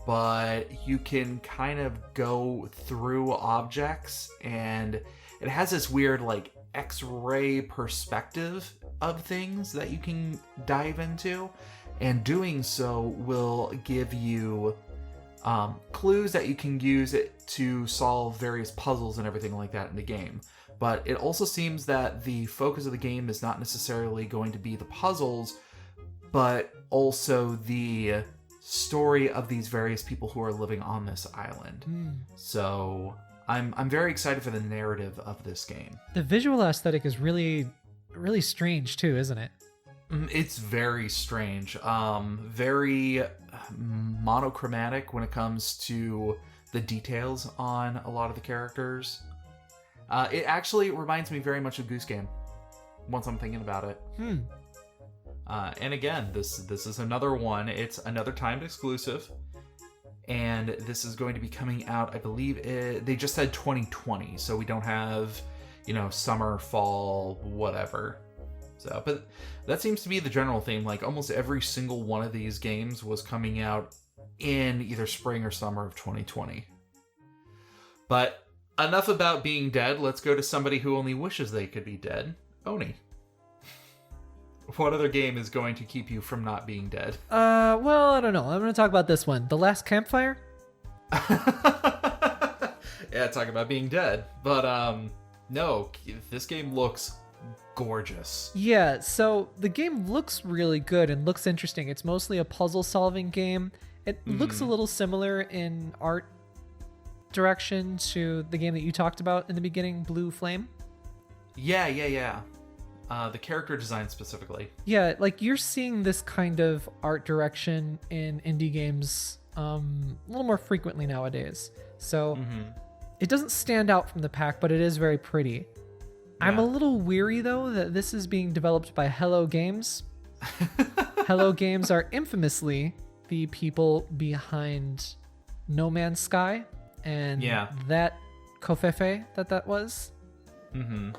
But you can kind of go through objects, and it has this weird, like, X-ray perspective of things that you can dive into. And doing so will give you clues that you can use it to solve various puzzles and everything like that in the game. But it also seems that the focus of the game is not necessarily going to be the puzzles, but also the story of these various people who are living on this island. So I'm very excited for the narrative of this game. The visual aesthetic is really, really strange too, isn't it? It's very strange. Very monochromatic when it comes to the details on a lot of the characters. It actually reminds me very much of Goose Game, once I'm thinking about it. And again, this is another one. It's another timed exclusive. And this is going to be coming out, I believe, they just said 2020. So we don't have, summer, fall, whatever. So, but that seems to be the general theme. Like, almost every single one of these games was coming out in either spring or summer of 2020. But enough about being dead. Let's go to somebody who only wishes they could be dead. Oni. What other game is going to keep you from not being dead? Well, I don't know. I'm going to talk about this one. The Last Campfire? Yeah, talk about being dead. But, no, this game looks gorgeous. Yeah, so the game looks really good and looks interesting. It's mostly a puzzle-solving game. It looks a little similar in art direction to the game that you talked about in the beginning, Blue Flame. Yeah. The character design specifically. Yeah, like you're seeing this kind of art direction in indie games a little more frequently nowadays. So it doesn't stand out from the pack, but it is very pretty. Yeah. I'm a little weary, though, that this is being developed by Hello Games. Hello Games are infamously the people behind No Man's Sky and that Kofefe that was. And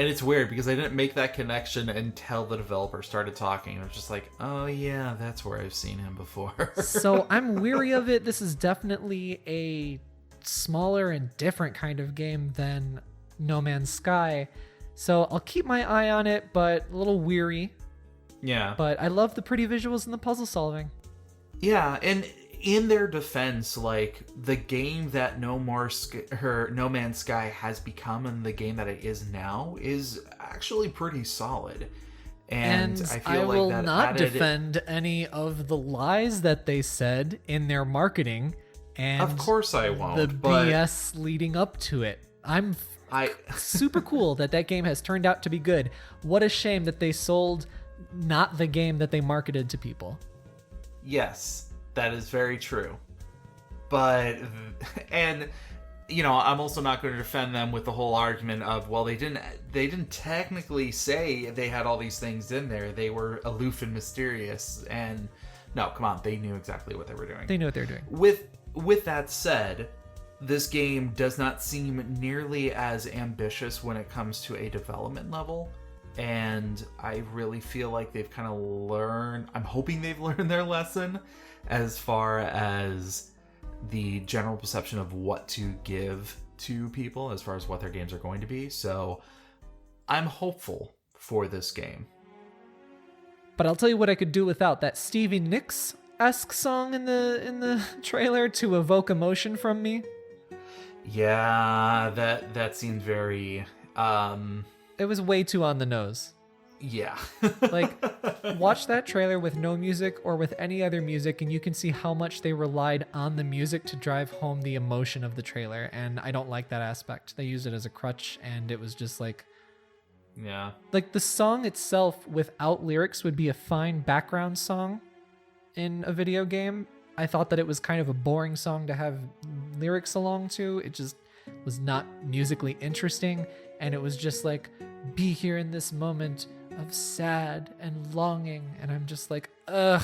it's weird because I didn't make that connection until the developer started talking. I was just like, oh yeah, that's where I've seen him before. So I'm weary of it. This is definitely a smaller and different kind of game than No Man's Sky. So I'll keep my eye on it, but a little weary. Yeah. But I love the pretty visuals and the puzzle solving. Yeah, and in their defense, like, the game that No Man's Sky has become and the game that it is now is actually pretty solid. And I feel I like will that not defend any of the lies that they said in their marketing and of course I won't. The BS leading up to it. I'm super cool that game has turned out to be good. What a shame that they sold not the game that they marketed to people. Yes. That is very true. But, and, I'm also not going to defend them with the whole argument of, well, they didn't technically say they had all these things in there. They were aloof and mysterious. And, no, come on, they knew exactly what they were doing. They knew what they were doing. With that said, this game does not seem nearly as ambitious when it comes to a development level And I really feel like they've kind of learned, I'm hoping they've learned their lesson as far as the general perception of what to give to people as far as what their games are going to be. So I'm hopeful for this game. But I'll tell you what I could do without that Stevie Nicks-esque song in the trailer to evoke emotion from me. Yeah, that seemed very It was way too on the nose. Yeah. Like, watch that trailer with no music or with any other music, and you can see how much they relied on the music to drive home the emotion of the trailer. And I don't like that aspect. They used it as a crutch, and it was just like... Yeah. Like, the song itself without lyrics would be a fine background song in a video game. I thought that it was kind of a boring song to have lyrics along to. It just was not musically interesting, and it was just like, be here in this moment of sad and longing, and I'm just like, ugh,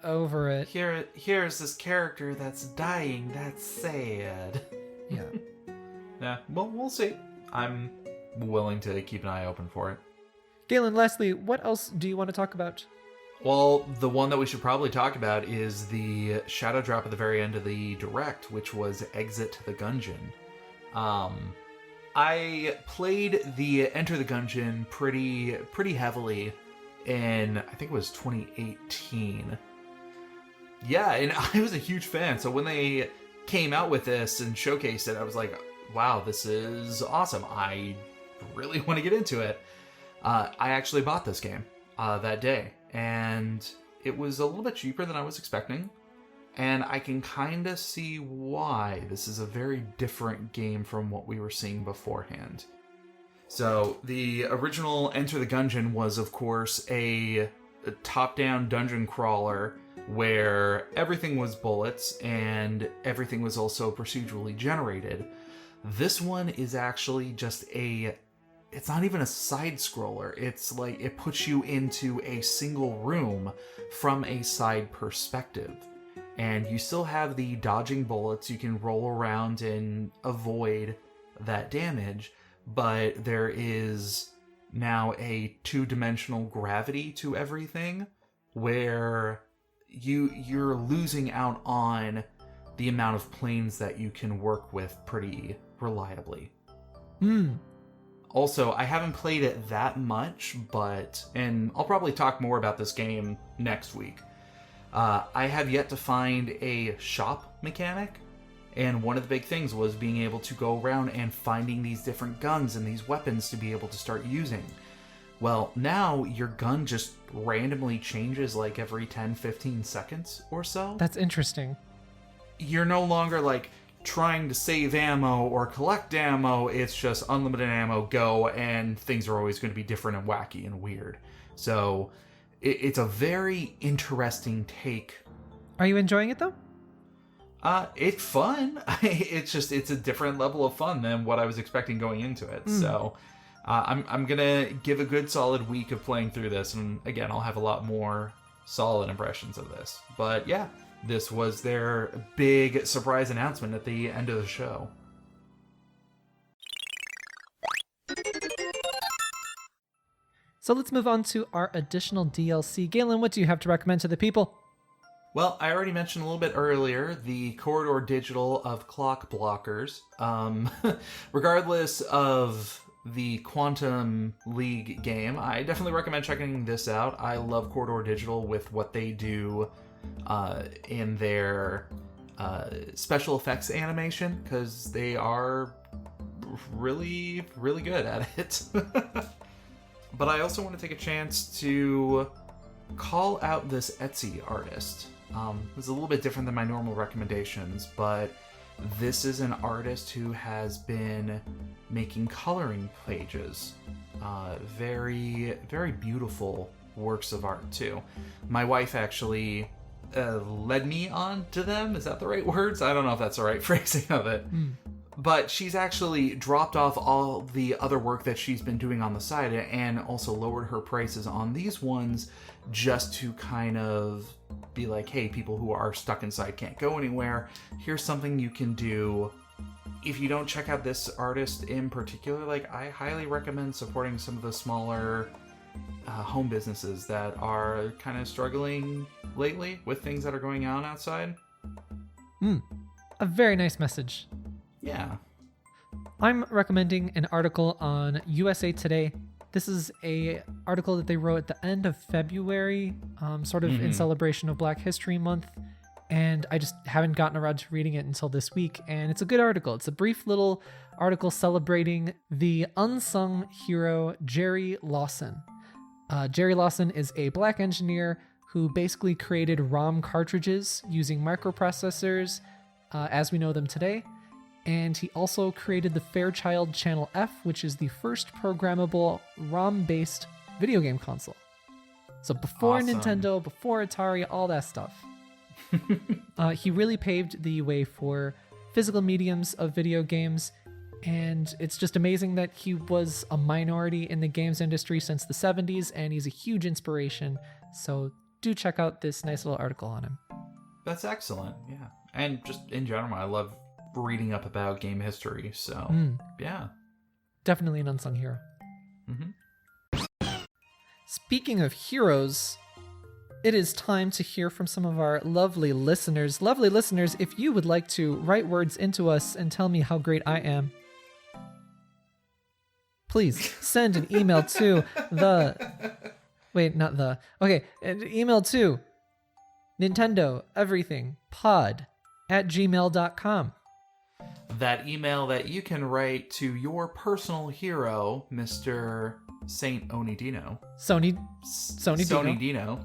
over it. Here's this character that's dying. That's sad. Yeah. Yeah, well, we'll see. I'm willing to keep an eye open for it. Galen, lastly, what else do you want to talk about? Well, the one that we should probably talk about is the shadow drop at the very end of the direct, which was Exit the Gungeon. I played the Enter the Gungeon pretty heavily in, I think it was 2018. Yeah, and I was a huge fan. So when they came out with this and showcased it, I was like, wow, this is awesome. I really want to get into it. I actually bought this game that day, and it was a little bit cheaper than I was expecting. And I can kind of see why. This is a very different game from what we were seeing beforehand. So, the original Enter the Gungeon was, of course, a top-down dungeon crawler where everything was bullets and everything was also procedurally generated. This one is actually just it's not even a side-scroller. It's like it puts you into a single room from a side perspective. And you still have the dodging bullets. You can roll around and avoid that damage, but there is now a two-dimensional gravity to everything where you're losing out on the amount of planes that you can work with pretty reliably. Also, I haven't played it that much, and I'll probably talk more about this game next week. I have yet to find a shop mechanic, and one of the big things was being able to go around and finding these different guns and these weapons to be able to start using. Well, now your gun just randomly changes like every 10-15 seconds or so. That's interesting. You're no longer like trying to save ammo or collect ammo. It's just unlimited ammo, go, and things are always going to be different and wacky and weird. So it's a very interesting take. Are you enjoying it though? It's fun. It's a different level of fun than what I was expecting going into it. So I'm gonna give a good solid week of playing through this, and again, I'll have a lot more solid impressions of this. But yeah, this was their big surprise announcement at the end of the show. So let's move on to our additional DLC. Galen, what do you have to recommend to the people? Well, I already mentioned a little bit earlier the Corridor Digital of Clock Blockers. Regardless of the Quantum League game, I definitely recommend checking this out. I love Corridor Digital with what they do in their special effects animation, because they are really, really good at it. But I also want to take a chance to call out this Etsy artist. It's a little bit different than my normal recommendations, but this is an artist who has been making coloring pages. Very, very beautiful works of art, too. My wife actually led me on to them. Is that the right words? I don't know if that's the right phrasing of it. But she's actually dropped off all the other work that she's been doing on the side and also lowered her prices on these ones just to kind of be like, hey, people who are stuck inside can't go anywhere. Here's something you can do. If you don't check out this artist in particular, like, I highly recommend supporting some of the smaller home businesses that are kind of struggling lately with things that are going on outside. A very nice message. Yeah. I'm recommending an article on USA Today. This is a article that they wrote at the end of February, sort of in celebration of Black History Month. And I just haven't gotten around to reading it until this week. And it's a good article. It's a brief little article celebrating the unsung hero, Jerry Lawson. Jerry Lawson is a Black engineer who basically created ROM cartridges using microprocessors as we know them today. And he also created the Fairchild Channel F, which is the first programmable ROM-based video game console. So before Awesome. Nintendo, before Atari, all that stuff. He really paved the way for physical mediums of video games, and it's just amazing that he was a minority in the games industry since the 70s, and he's a huge inspiration. So do check out this nice little article on him. That's excellent, yeah. And just in general, I love reading up about game history, so yeah. Definitely an unsung hero. Mm-hmm. Speaking of heroes, it is time to hear from some of our lovely listeners. Lovely listeners, if you would like to write words into us and tell me how great I am, please send an email to an email to nintendoeverythingpod@gmail.com. That email that you can write to your personal hero, Mr. Saint Onidino. Sony Dino.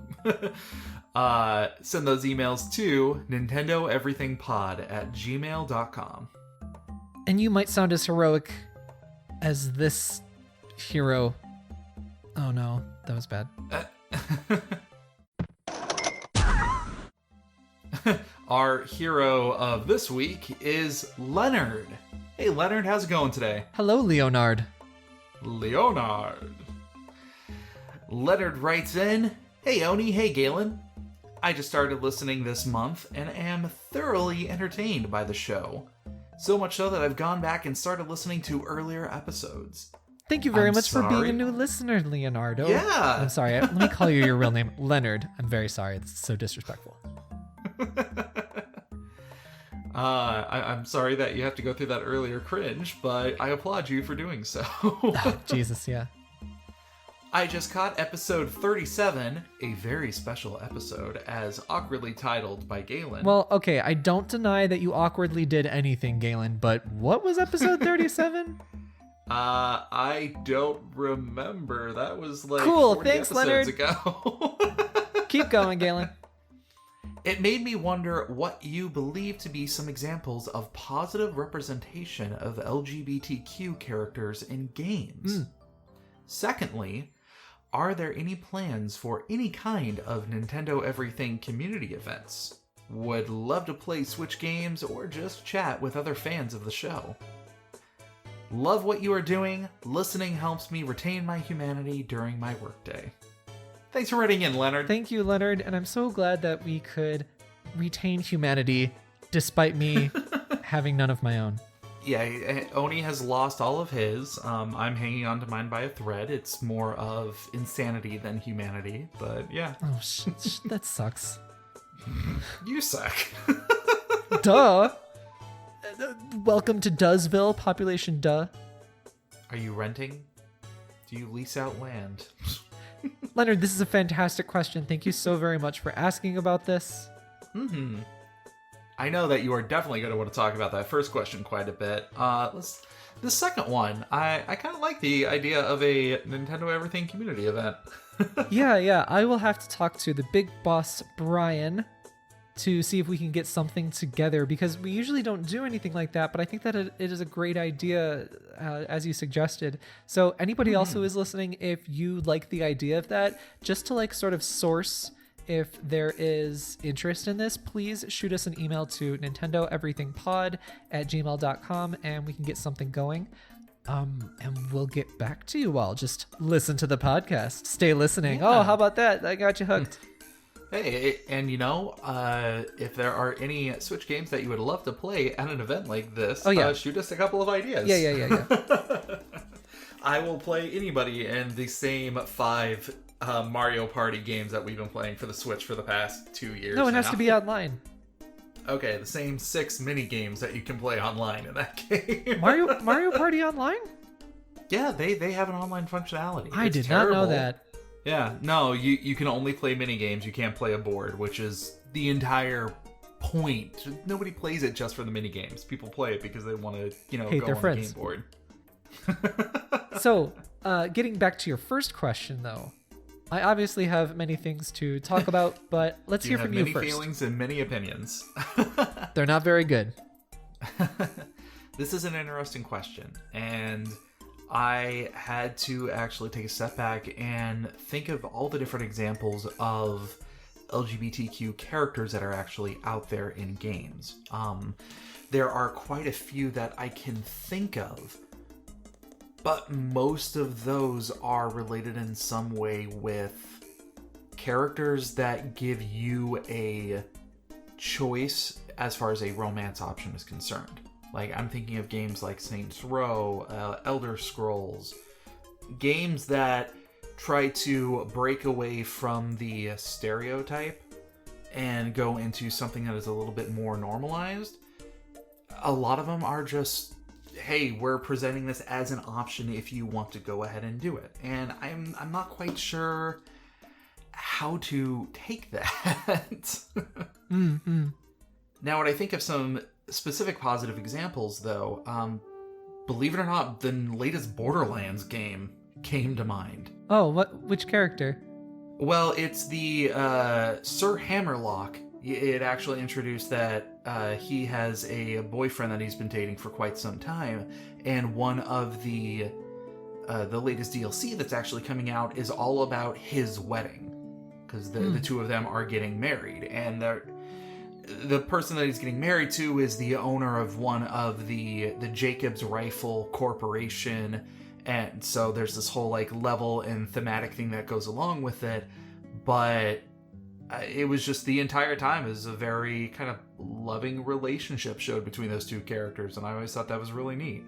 Send those emails to nintendoeverythingpod@gmail.com. And you might sound as heroic as this hero. Oh no, that was bad. Our hero of this week is Leonard. Hey Leonard, how's it going today? Hello, Leonard. Leonard writes in, "Hey Oni, hey Galen. I just started listening this month and am thoroughly entertained by the show. So much so that I've gone back and started listening to earlier episodes. Thank you very I'm much for being sorry. a new listener, Leonardo. Yeah. I'm sorry. Let me call you your real name, Leonard. I'm very sorry. It's so disrespectful. I'm sorry that you have to go through that earlier cringe, but I applaud you for doing so. Oh, Jesus, yeah. I just caught episode 37, a very special episode, as awkwardly titled by Galen. Well, okay, I don't deny that you awkwardly did anything, Galen, but what was episode 37? I don't remember. That was like Cool, 40 thanks, episodes Leonard. ago. Keep going, Galen. It made me wonder what you believe to be some examples of positive representation of LGBTQ characters in games. Secondly, are there any plans for any kind of Nintendo Everything community events? Would love to play Switch games or just chat with other fans of the show. Love what you are doing. Listening helps me retain my humanity during my workday." Thanks for writing in, Leonard. Thank you, Leonard, and I'm so glad that we could retain humanity despite me having none of my own. Yeah, Oni has lost all of his. I'm hanging on to mine by a thread. It's more of insanity than humanity, but yeah. Oh, that sucks. You suck. Duh. Welcome to Duzzville, population duh. Are you renting? Do you lease out land? Leonard, this is a fantastic question. Thank you so very much for asking about this. I know that you are definitely going to want to talk about that first question quite a bit. The second one, I kind of like the idea of a Nintendo Everything community event. Yeah. I will have to talk to the big boss, Brian, to see if we can get something together, because we usually don't do anything like that, but I think that it is a great idea, as you suggested. So anybody else who is listening, if you like the idea of that, just to like sort of source if there is interest in this, please shoot us an email to nintendoeverythingpod@gmail.com and we can get something going. And we'll get back to you all. Just listen to the podcast. Stay listening. Yeah. Oh, how about that? I got you hooked. Hey, and you know, if there are any Switch games that you would love to play at an event like this, Oh, yeah. Shoot us a couple of ideas. Yeah. I will play anybody in the same 5 Mario Party games that we've been playing for the Switch for the past 2 years. No, it has now. to be online. Okay, the same 6 mini games that you can play online in that game. Mario Party Online? Yeah, they have an online functionality. I It's did terrible. not know that. Yeah, no, you can only play mini games. You can't play a board, which is the entire point. Nobody plays it just for the mini games. People play it because they want to, Hate go their on friends. the game board. So, getting back to your first question, though, I obviously have many things to talk about, but let's hear from you many first. feelings and many opinions. They're not very good. This is an interesting question, and I had to actually take a step back and think of all the different examples of LGBTQ characters that are actually out there in games. There are quite a few that I can think of, but most of those are related in some way with characters that give you a choice as far as a romance option is concerned. Like, I'm thinking of games like Saints Row, Elder Scrolls, games that try to break away from the stereotype and go into something that is a little bit more normalized. A lot of them are just, hey, we're presenting this as an option if you want to go ahead and do it. And I'm not quite sure how to take that. Mm-hmm. Now, when I think of some specific positive examples, though, believe it or not, the latest Borderlands game came to mind. Oh, which character? Well, it's the Sir Hammerlock. It actually introduced that he has a boyfriend that he's been dating for quite some time, and one of the latest DLC that's actually coming out is all about his wedding, because the two of them are getting married, and the person that he's getting married to is the owner of one of the Jacobs Rifle Corporation, and so there's this whole like level and thematic thing that goes along with it. But it was just the entire time is a very kind of loving relationship showed between those two characters, and I always thought that was really neat.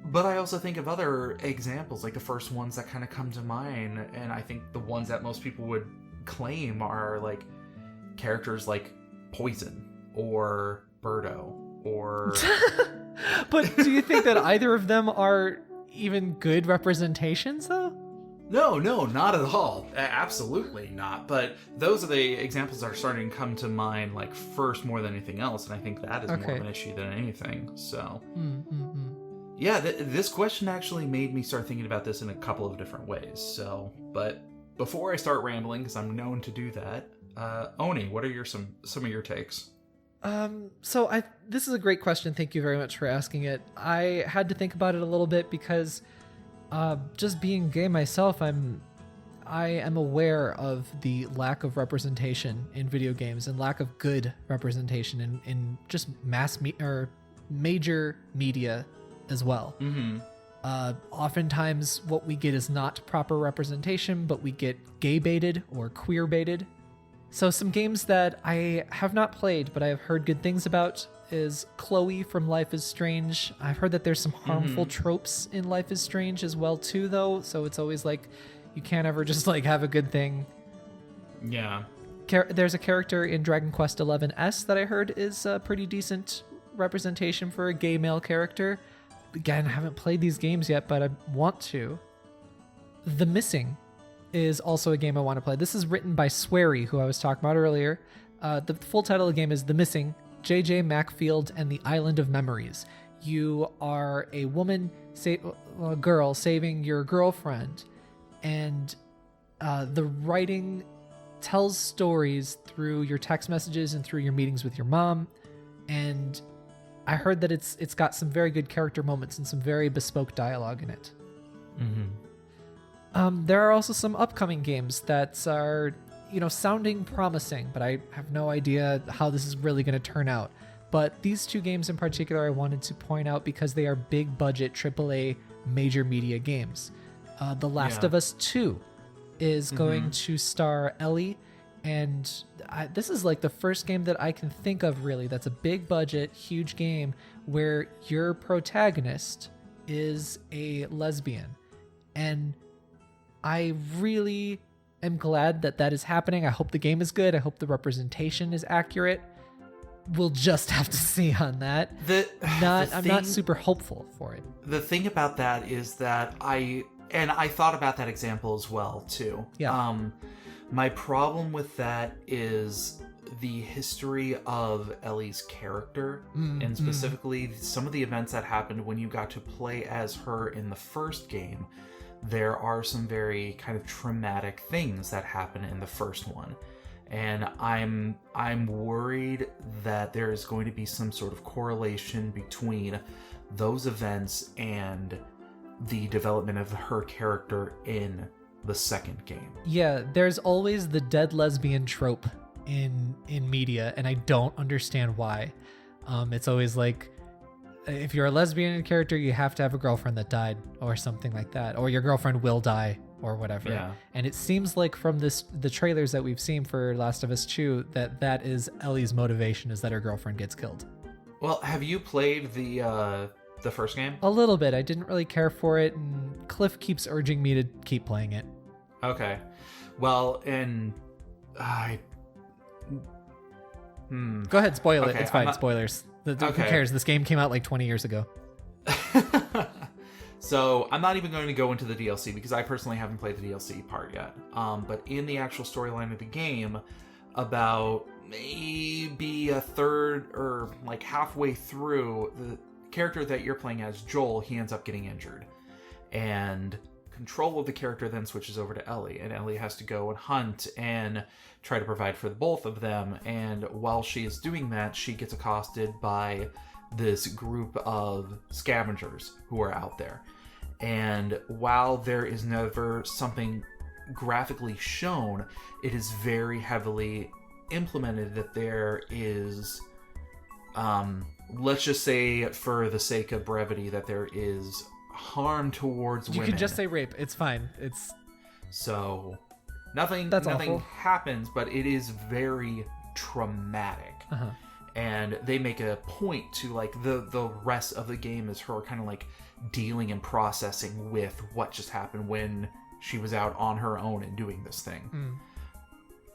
But I also think of other examples, like the first ones that kind of come to mind, and I think the ones that most people would claim are like characters like Poison or Birdo or... But do you think that either of them are even good representations, though? No, not at all. Absolutely not. But those are the examples that are starting to come to mind, like, first more than anything else, and I think that is more of an issue than anything. So, yeah, this question actually made me start thinking about this in a couple of different ways. So, but before I start rambling, because I'm known to do that, Oni, what are some of your takes? So this is a great question. Thank you very much for asking it. I had to think about it a little bit because, just being gay myself, I am aware of the lack of representation in video games and lack of good representation in just or major media as well. Oftentimes what we get is not proper representation, but we get gay baited or queer baited. So some games that I have not played, but I have heard good things about is Chloe from Life is Strange. I've heard that there's some harmful tropes in Life is Strange as well too, though. So it's always like, you can't ever just like have a good thing. Yeah. There's a character in Dragon Quest XI-S that I heard is a pretty decent representation for a gay male character. Again, I haven't played these games yet, but I want to. The Missing is also a game I want to play. This is written by Square, who I was talking about earlier. The full title of the game is The Missing, J.J. Macfield and the Island of Memories. You are a woman, a girl, saving your girlfriend, and the writing tells stories through your text messages and through your meetings with your mom. And I heard that it's got some very good character moments and some very bespoke dialogue in it. There are also some upcoming games that are, sounding promising, but I have no idea how this is really going to turn out. But these two games in particular I wanted to point out because they are big budget AAA major media games. The Last of Us 2 is going to star Ellie, and this is like the first game that I can think of really that's a big budget, huge game where your protagonist is a lesbian. And I really am glad that that is happening. I hope the game is good. I hope the representation is accurate. We'll just have to see on that. I'm not super hopeful for it. The thing about that is that I thought about that example as well too. Yeah. My problem with that is the history of Ellie's character, and specifically some of the events that happened when you got to play as her in the first game. There are some very kind of traumatic things that happen in the first one. And I'm worried that there is going to be some sort of correlation between those events and the development of her character in the second game. Yeah, there's always the dead lesbian trope in media, and I don't understand why. It's always like, if you're a lesbian character, you have to have a girlfriend that died or something like that, or your girlfriend will die or whatever. Yeah. And it seems like from the trailers that we've seen for Last of Us 2 that is Ellie's motivation, is that her girlfriend gets killed. Well, have you played the first game? A little bit. I didn't really care for it, and Cliff keeps urging me to keep playing it. Okay. Well, and Go ahead, spoil it. Okay, It's fine. Spoilers. Who cares? This game came out like 20 years ago. So I'm not even going to go into the DLC because I personally haven't played the DLC part yet. But in the actual storyline of the game, about maybe a third or like halfway through, the character that you're playing as, Joel, he ends up getting injured. And control of the character then switches over to Ellie. And Ellie has to go and hunt and try to provide for the both of them. And while she is doing that, she gets accosted by this group of scavengers who are out there. And while there is never something graphically shown, it is very heavily implemented that there is, let's just say for the sake of brevity, that there is harm towards women. You can just say rape. It's fine. It's so nothing awful. happens, but it is very traumatic. Uh-huh. And they make a point to, like, the rest of the game is her kind of like dealing and processing with what just happened when she was out on her own and doing this thing.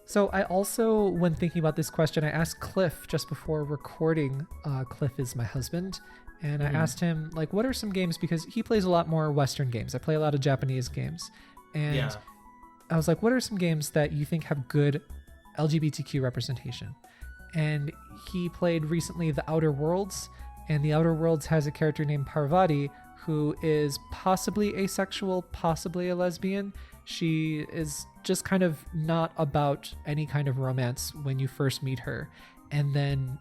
So I also, when thinking about this question, I asked Cliff just before recording. Cliff is my husband. And I asked him, like, what are some games, because he plays a lot more Western games. I play a lot of Japanese games. And I was like, what are some games that you think have good LGBTQ representation? And he played recently The Outer Worlds, and The Outer Worlds has a character named Parvati who is possibly asexual, possibly a lesbian. She is just kind of not about any kind of romance when you first meet her. And then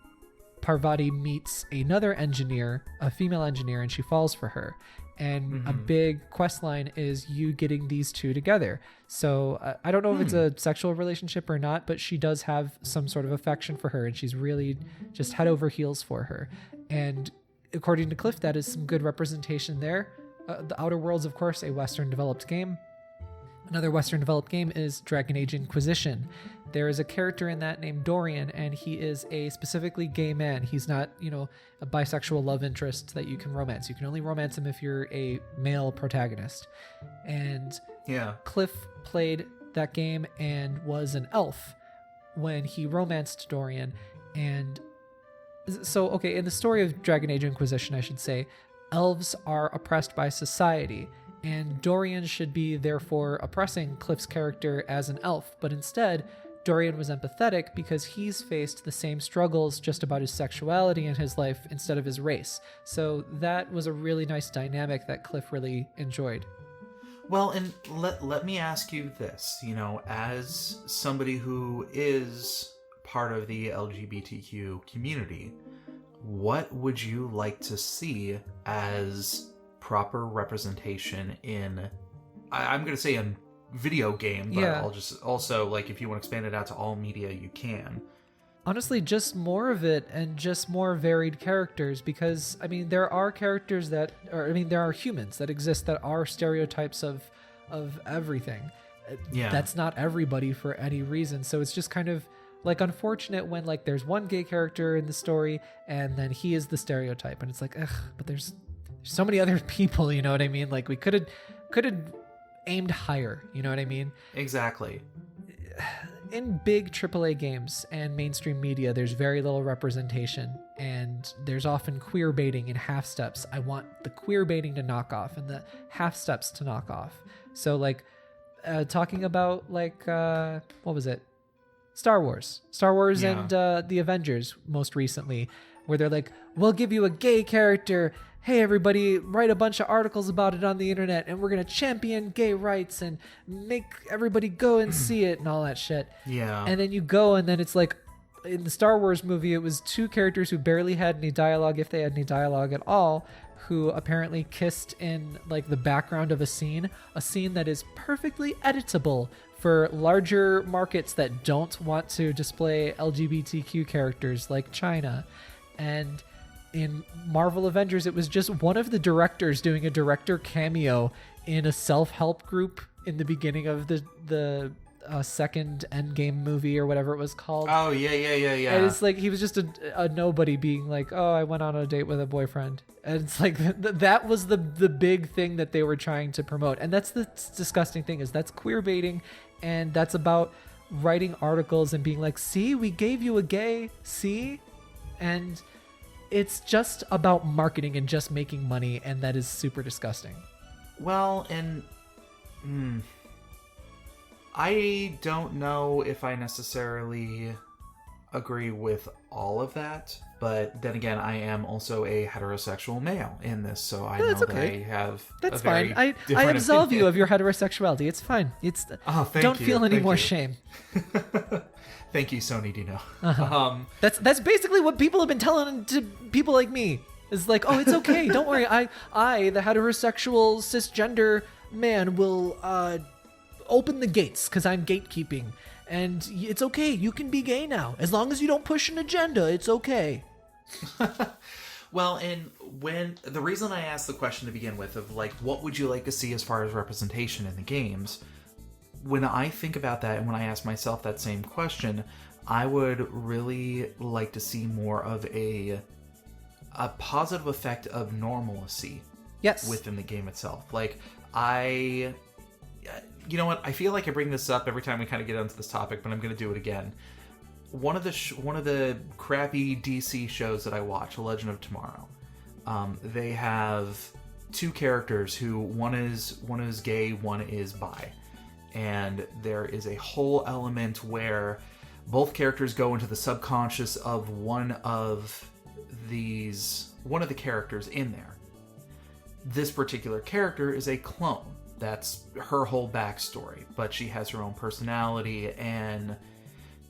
Parvati meets another engineer, a female engineer, and she falls for her. And a big quest line is you getting these two together. So I don't know if it's a sexual relationship or not, but she does have some sort of affection for her, and she's really just head over heels for her. And according to Cliff, that is some good representation there. The Outer Worlds, of course, a Western developed game. Another Western developed game is Dragon Age Inquisition. There is a character in that named Dorian, and he is a specifically gay man. He's not, a bisexual love interest that you can romance. You can only romance him if you're a male protagonist. And Cliff played that game and was an elf when he romanced Dorian. And so, okay, in the story of Dragon Age Inquisition, I should say, elves are oppressed by society. And Dorian should be, therefore, oppressing Cliff's character as an elf. But instead, Dorian was empathetic because he's faced the same struggles just about his sexuality in his life instead of his race. So that was a really nice dynamic that Cliff really enjoyed. Well, and let me ask you this, as somebody who is part of the LGBTQ community, what would you like to see as proper representation in, I'm going to say a video game, but I'll just also, like, if you want to expand it out to all media, you can. Honestly, just more of it and just more varied characters, because, there are characters there are humans that exist that are stereotypes of everything. Yeah. That's not everybody for any reason. So it's just kind of, like, unfortunate when, like, there's one gay character in the story and then he is the stereotype, and it's like, ugh, but so many other people, you know what I mean? Like we could have aimed higher, you know what I mean? Exactly. In big AAA games and mainstream media, there's very little representation, and there's often queer baiting and half steps. I want the queer baiting to knock off and the half steps to knock off. So like talking about like what was it? Star Wars and the Avengers most recently, where they're like, we'll give you a gay character. Hey, everybody, write a bunch of articles about it on the internet, and we're going to champion gay rights and make everybody go and see it and all that shit. Yeah. And then you go, and then it's like, in the Star Wars movie, it was two characters who barely had any dialogue, if they had any dialogue at all, who apparently kissed in like the background of a scene that is perfectly editable for larger markets that don't want to display LGBTQ characters like China. And in Marvel Avengers, it was just one of the directors doing a director cameo in a self-help group in the beginning of the second Endgame movie or whatever it was called. Oh, yeah. And it's like he was just a nobody being like, oh, I went on a date with a boyfriend. And it's like that was the big thing that they were trying to promote. And that's the disgusting thing, is that's queer baiting, and that's about writing articles and being like, see, we gave you a gay, see? And it's just about marketing and just making money, and that is super disgusting. Well, and I don't know if I necessarily agree with all of that, but then again, I am also a heterosexual male in this, so I know that I have That's a very fine. I absolve you of your heterosexuality. It's fine. It's don't feel any more shame. Thank you, Sony Dino. That's basically what people have been telling to people like me. Is like, oh, it's okay. Don't worry. I, the heterosexual cisgender man, will open the gates because I'm gatekeeping, and it's okay. You can be gay now as long as you don't push an agenda. It's okay. Well, and when the reason I asked the question to begin with of like, what would you like to see as far as representation in the games? When I think about that, and when I ask myself that same question, I would really like to see more of a positive effect of normalcy. Yes. Within the game itself. Like, you know what? I feel like I bring this up every time we kind of get onto this topic, but I'm going to do it again. One of the crappy DC shows that I watch, A Legend of Tomorrow, they have two characters who one is gay, one is bi. And there is a whole element where both characters go into the subconscious of one of the characters in there. This particular character is a clone. That's her whole backstory, but she has her own personality and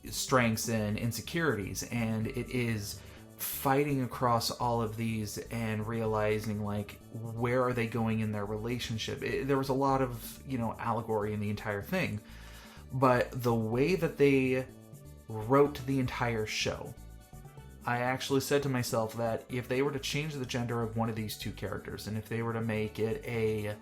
strengths and insecurities, and it is fighting across all of these and realizing, like, where are they going in their relationship. There was a lot of, allegory in the entire thing, but the way that they wrote the entire show, I actually said to myself that if they were to change the gender of one of these two characters, and if they were to make it a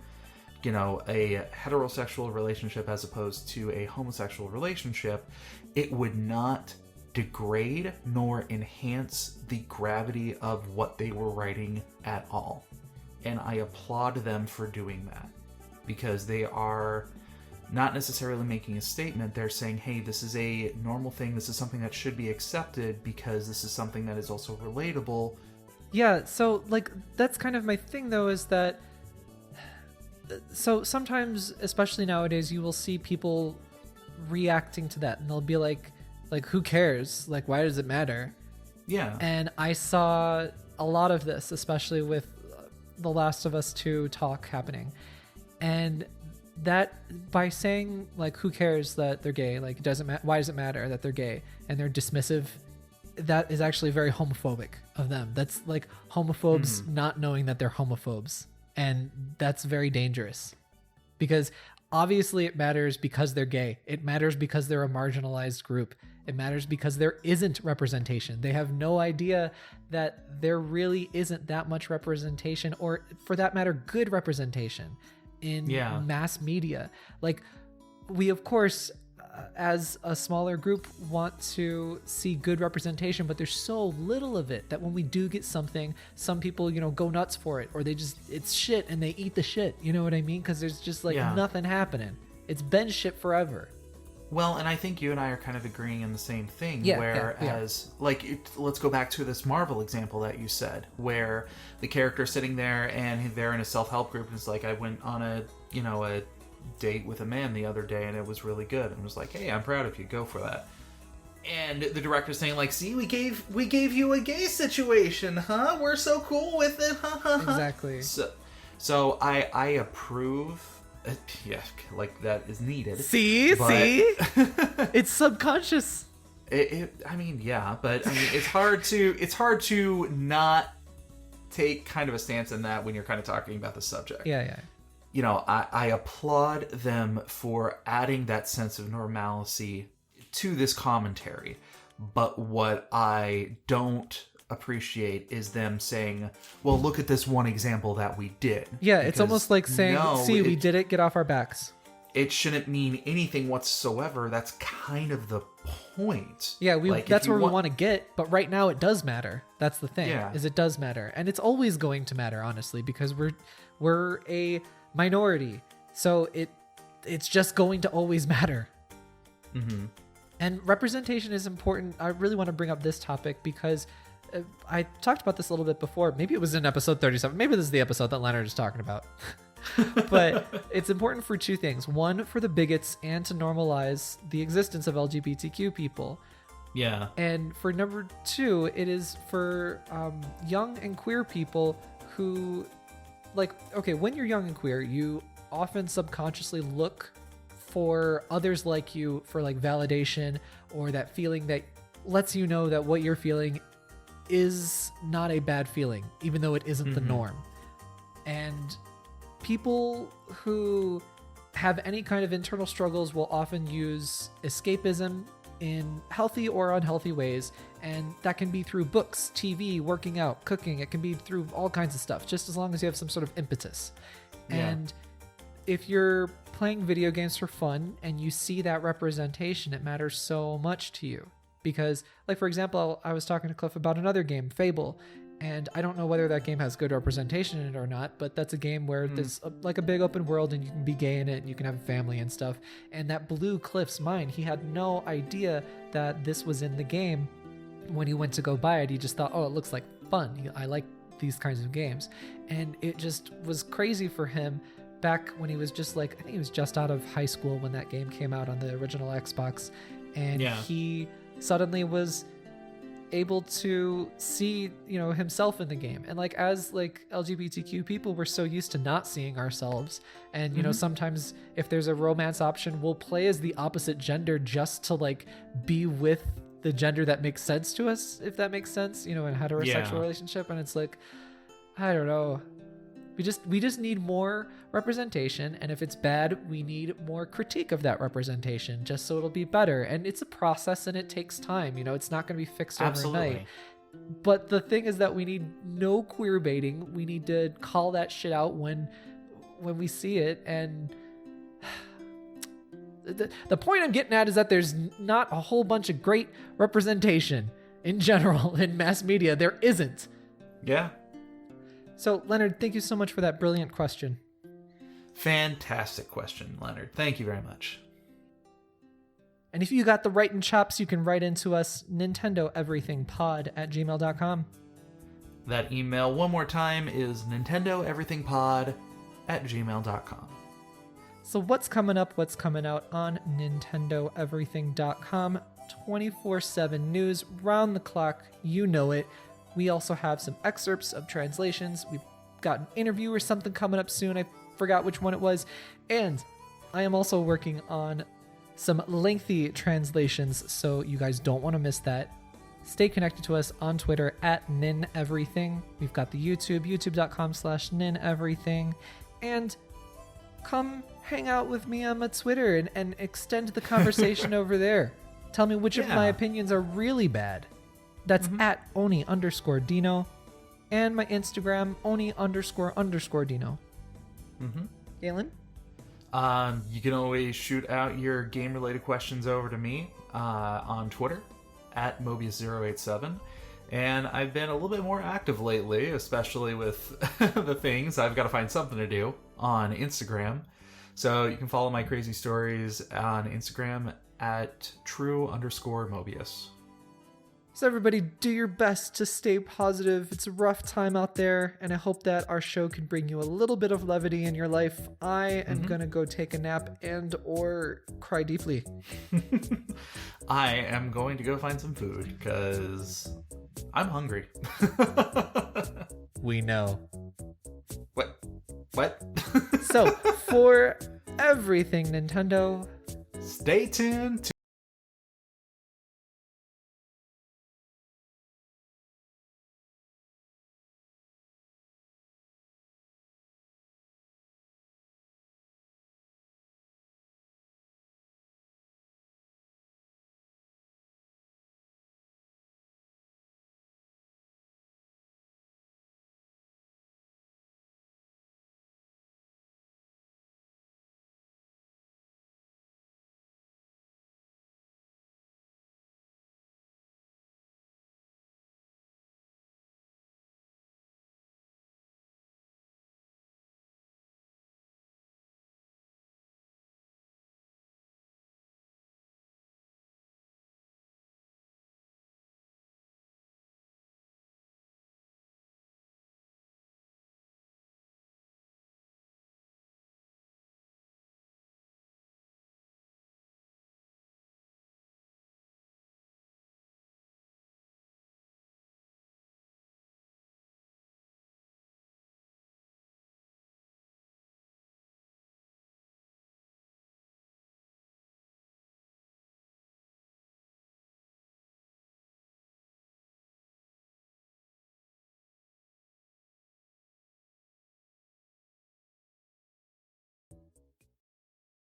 heterosexual relationship as opposed to a homosexual relationship, it would not degrade nor enhance the gravity of what they were writing at all. And I applaud them for doing that, because they are not necessarily making a statement. They're saying, hey, this is a normal thing, this is something that should be accepted because this is something that is also relatable. Yeah, so like that's kind of my thing though, is that so sometimes, especially nowadays, you will see people reacting to that, and they'll be like who cares? Like, why does it matter? Yeah. And I saw a lot of this, especially with The Last of Us 2 talk happening. And that, by saying, like, who cares that they're gay? Like, it doesn't matter. Why does it matter that they're gay? And they're dismissive. That is actually very homophobic of them. That's like homophobes not knowing that they're homophobes. And that's very dangerous, because obviously it matters because they're gay. It matters because they're a marginalized group. It matters because there isn't representation. They have no idea that there really isn't that much representation, or for that matter, good representation in mass media. Like, we, of course, as a smaller group, want to see good representation, but there's so little of it that when we do get something, some people, go nuts for it, or it's shit and they eat the shit. You know what I mean? Because there's just nothing happening. It's been shit forever. Well, and I think you and I are kind of agreeing in the same thing, whereas, let's go back to this Marvel example that you said, where the character's sitting there and they're in a self-help group and it's like, I went on a date with a man the other day and it was really good, and was like, hey, I'm proud of you, go for that. And the director's saying like, see, we gave you a gay situation, huh? We're so cool with it, huh? Exactly. So I approve. Yeah, like that is needed. See, it's subconscious. It's hard to not take kind of a stance in that when you're kind of talking about the subject. Yeah. I applaud them for adding that sense of normalcy to this commentary, but what I don't appreciate is them saying, well, look at this one example that we did. Yeah, it's almost like saying, we did it, get off our backs. It shouldn't mean anything whatsoever. That's kind of the point. Yeah, that's where we want to get, but right now it does matter. That's the thing, is it does matter. And it's always going to matter, honestly, because we're a minority. So it's just going to always matter. Mm-hmm. And representation is important. I really want to bring up this topic because I talked about this a little bit before. Maybe it was in episode 37. Maybe this is the episode that Leonard is talking about. But it's important for two things. One, for the bigots and to normalize the existence of LGBTQ people. Yeah. And for number two, it is for young and queer people who, when you're young and queer, you often subconsciously look for others like you for validation, or that feeling that lets you know that what you're feeling is not a bad feeling, even though it isn't the norm. And people who have any kind of internal struggles will often use escapism in healthy or unhealthy ways, and that can be through books, TV, working out, cooking. It can be through all kinds of stuff, just as long as you have some sort of impetus. And if you're playing video games for fun and you see that representation, it matters so much to you. Because, for example, I was talking to Cliff about another game, Fable, and I don't know whether that game has good representation in it or not, but that's a game where there's a big open world and you can be gay in it and you can have a family and stuff. And that blew Cliff's mind. He had no idea that this was in the game. When he went to go buy it, he just thought, oh, it looks like fun. I like these kinds of games. And it just was crazy for him back when he was just I think he was just out of high school when that game came out on the original Xbox. And he suddenly was able to see himself in the game. And as LGBTQ people, we're so used to not seeing ourselves, and sometimes if there's a romance option, we'll play as the opposite gender just to be with the gender that makes sense to us, if that makes sense, in a heterosexual relationship. And it's I don't know, we just need more representation, and if it's bad, we need more critique of that representation, just so it'll be better. And it's a process and it takes time. It's not going to be fixed overnight. But the thing is that we need no queer baiting. We need to call that shit out when we see it. And the point I'm getting at is that there's not a whole bunch of great representation in general in mass media. There isn't. Yeah. So, Leonard, thank you so much for that brilliant question. Fantastic question, Leonard. Thank you very much. And if you got the writing chops, you can write into us, nintendoeverythingpod@gmail.com. That email, one more time, is nintendoeverythingpod@gmail.com. So what's coming up, what's coming out on nintendoeverything.com? 24/7 news, round the clock, you know it. We also have some excerpts of translations. We've got an interview or something coming up soon. I forgot which one it was. And I am also working on some lengthy translations, so you guys don't want to miss that. Stay connected to us on Twitter @nineverything. We've got the youtube.com/nineverything. And come hang out with me on my Twitter and extend the conversation over there. Tell me which of my opinions are really bad. That's @Oni_Dino, and my Instagram, Oni__Dino. Galen? You can always shoot out your game-related questions over to me on Twitter at Mobius087. And I've been a little bit more active lately, especially with the things. I've got to find something to do on Instagram. So you can follow my crazy stories on Instagram at true_Mobius. So everybody, do your best to stay positive. It's a rough time out there, and I hope that our show can bring you a little bit of levity in your life. I am gonna go take a nap and or cry deeply. I am going to go find some food because I'm hungry. We know. What? So, for everything Nintendo, Stay tuned to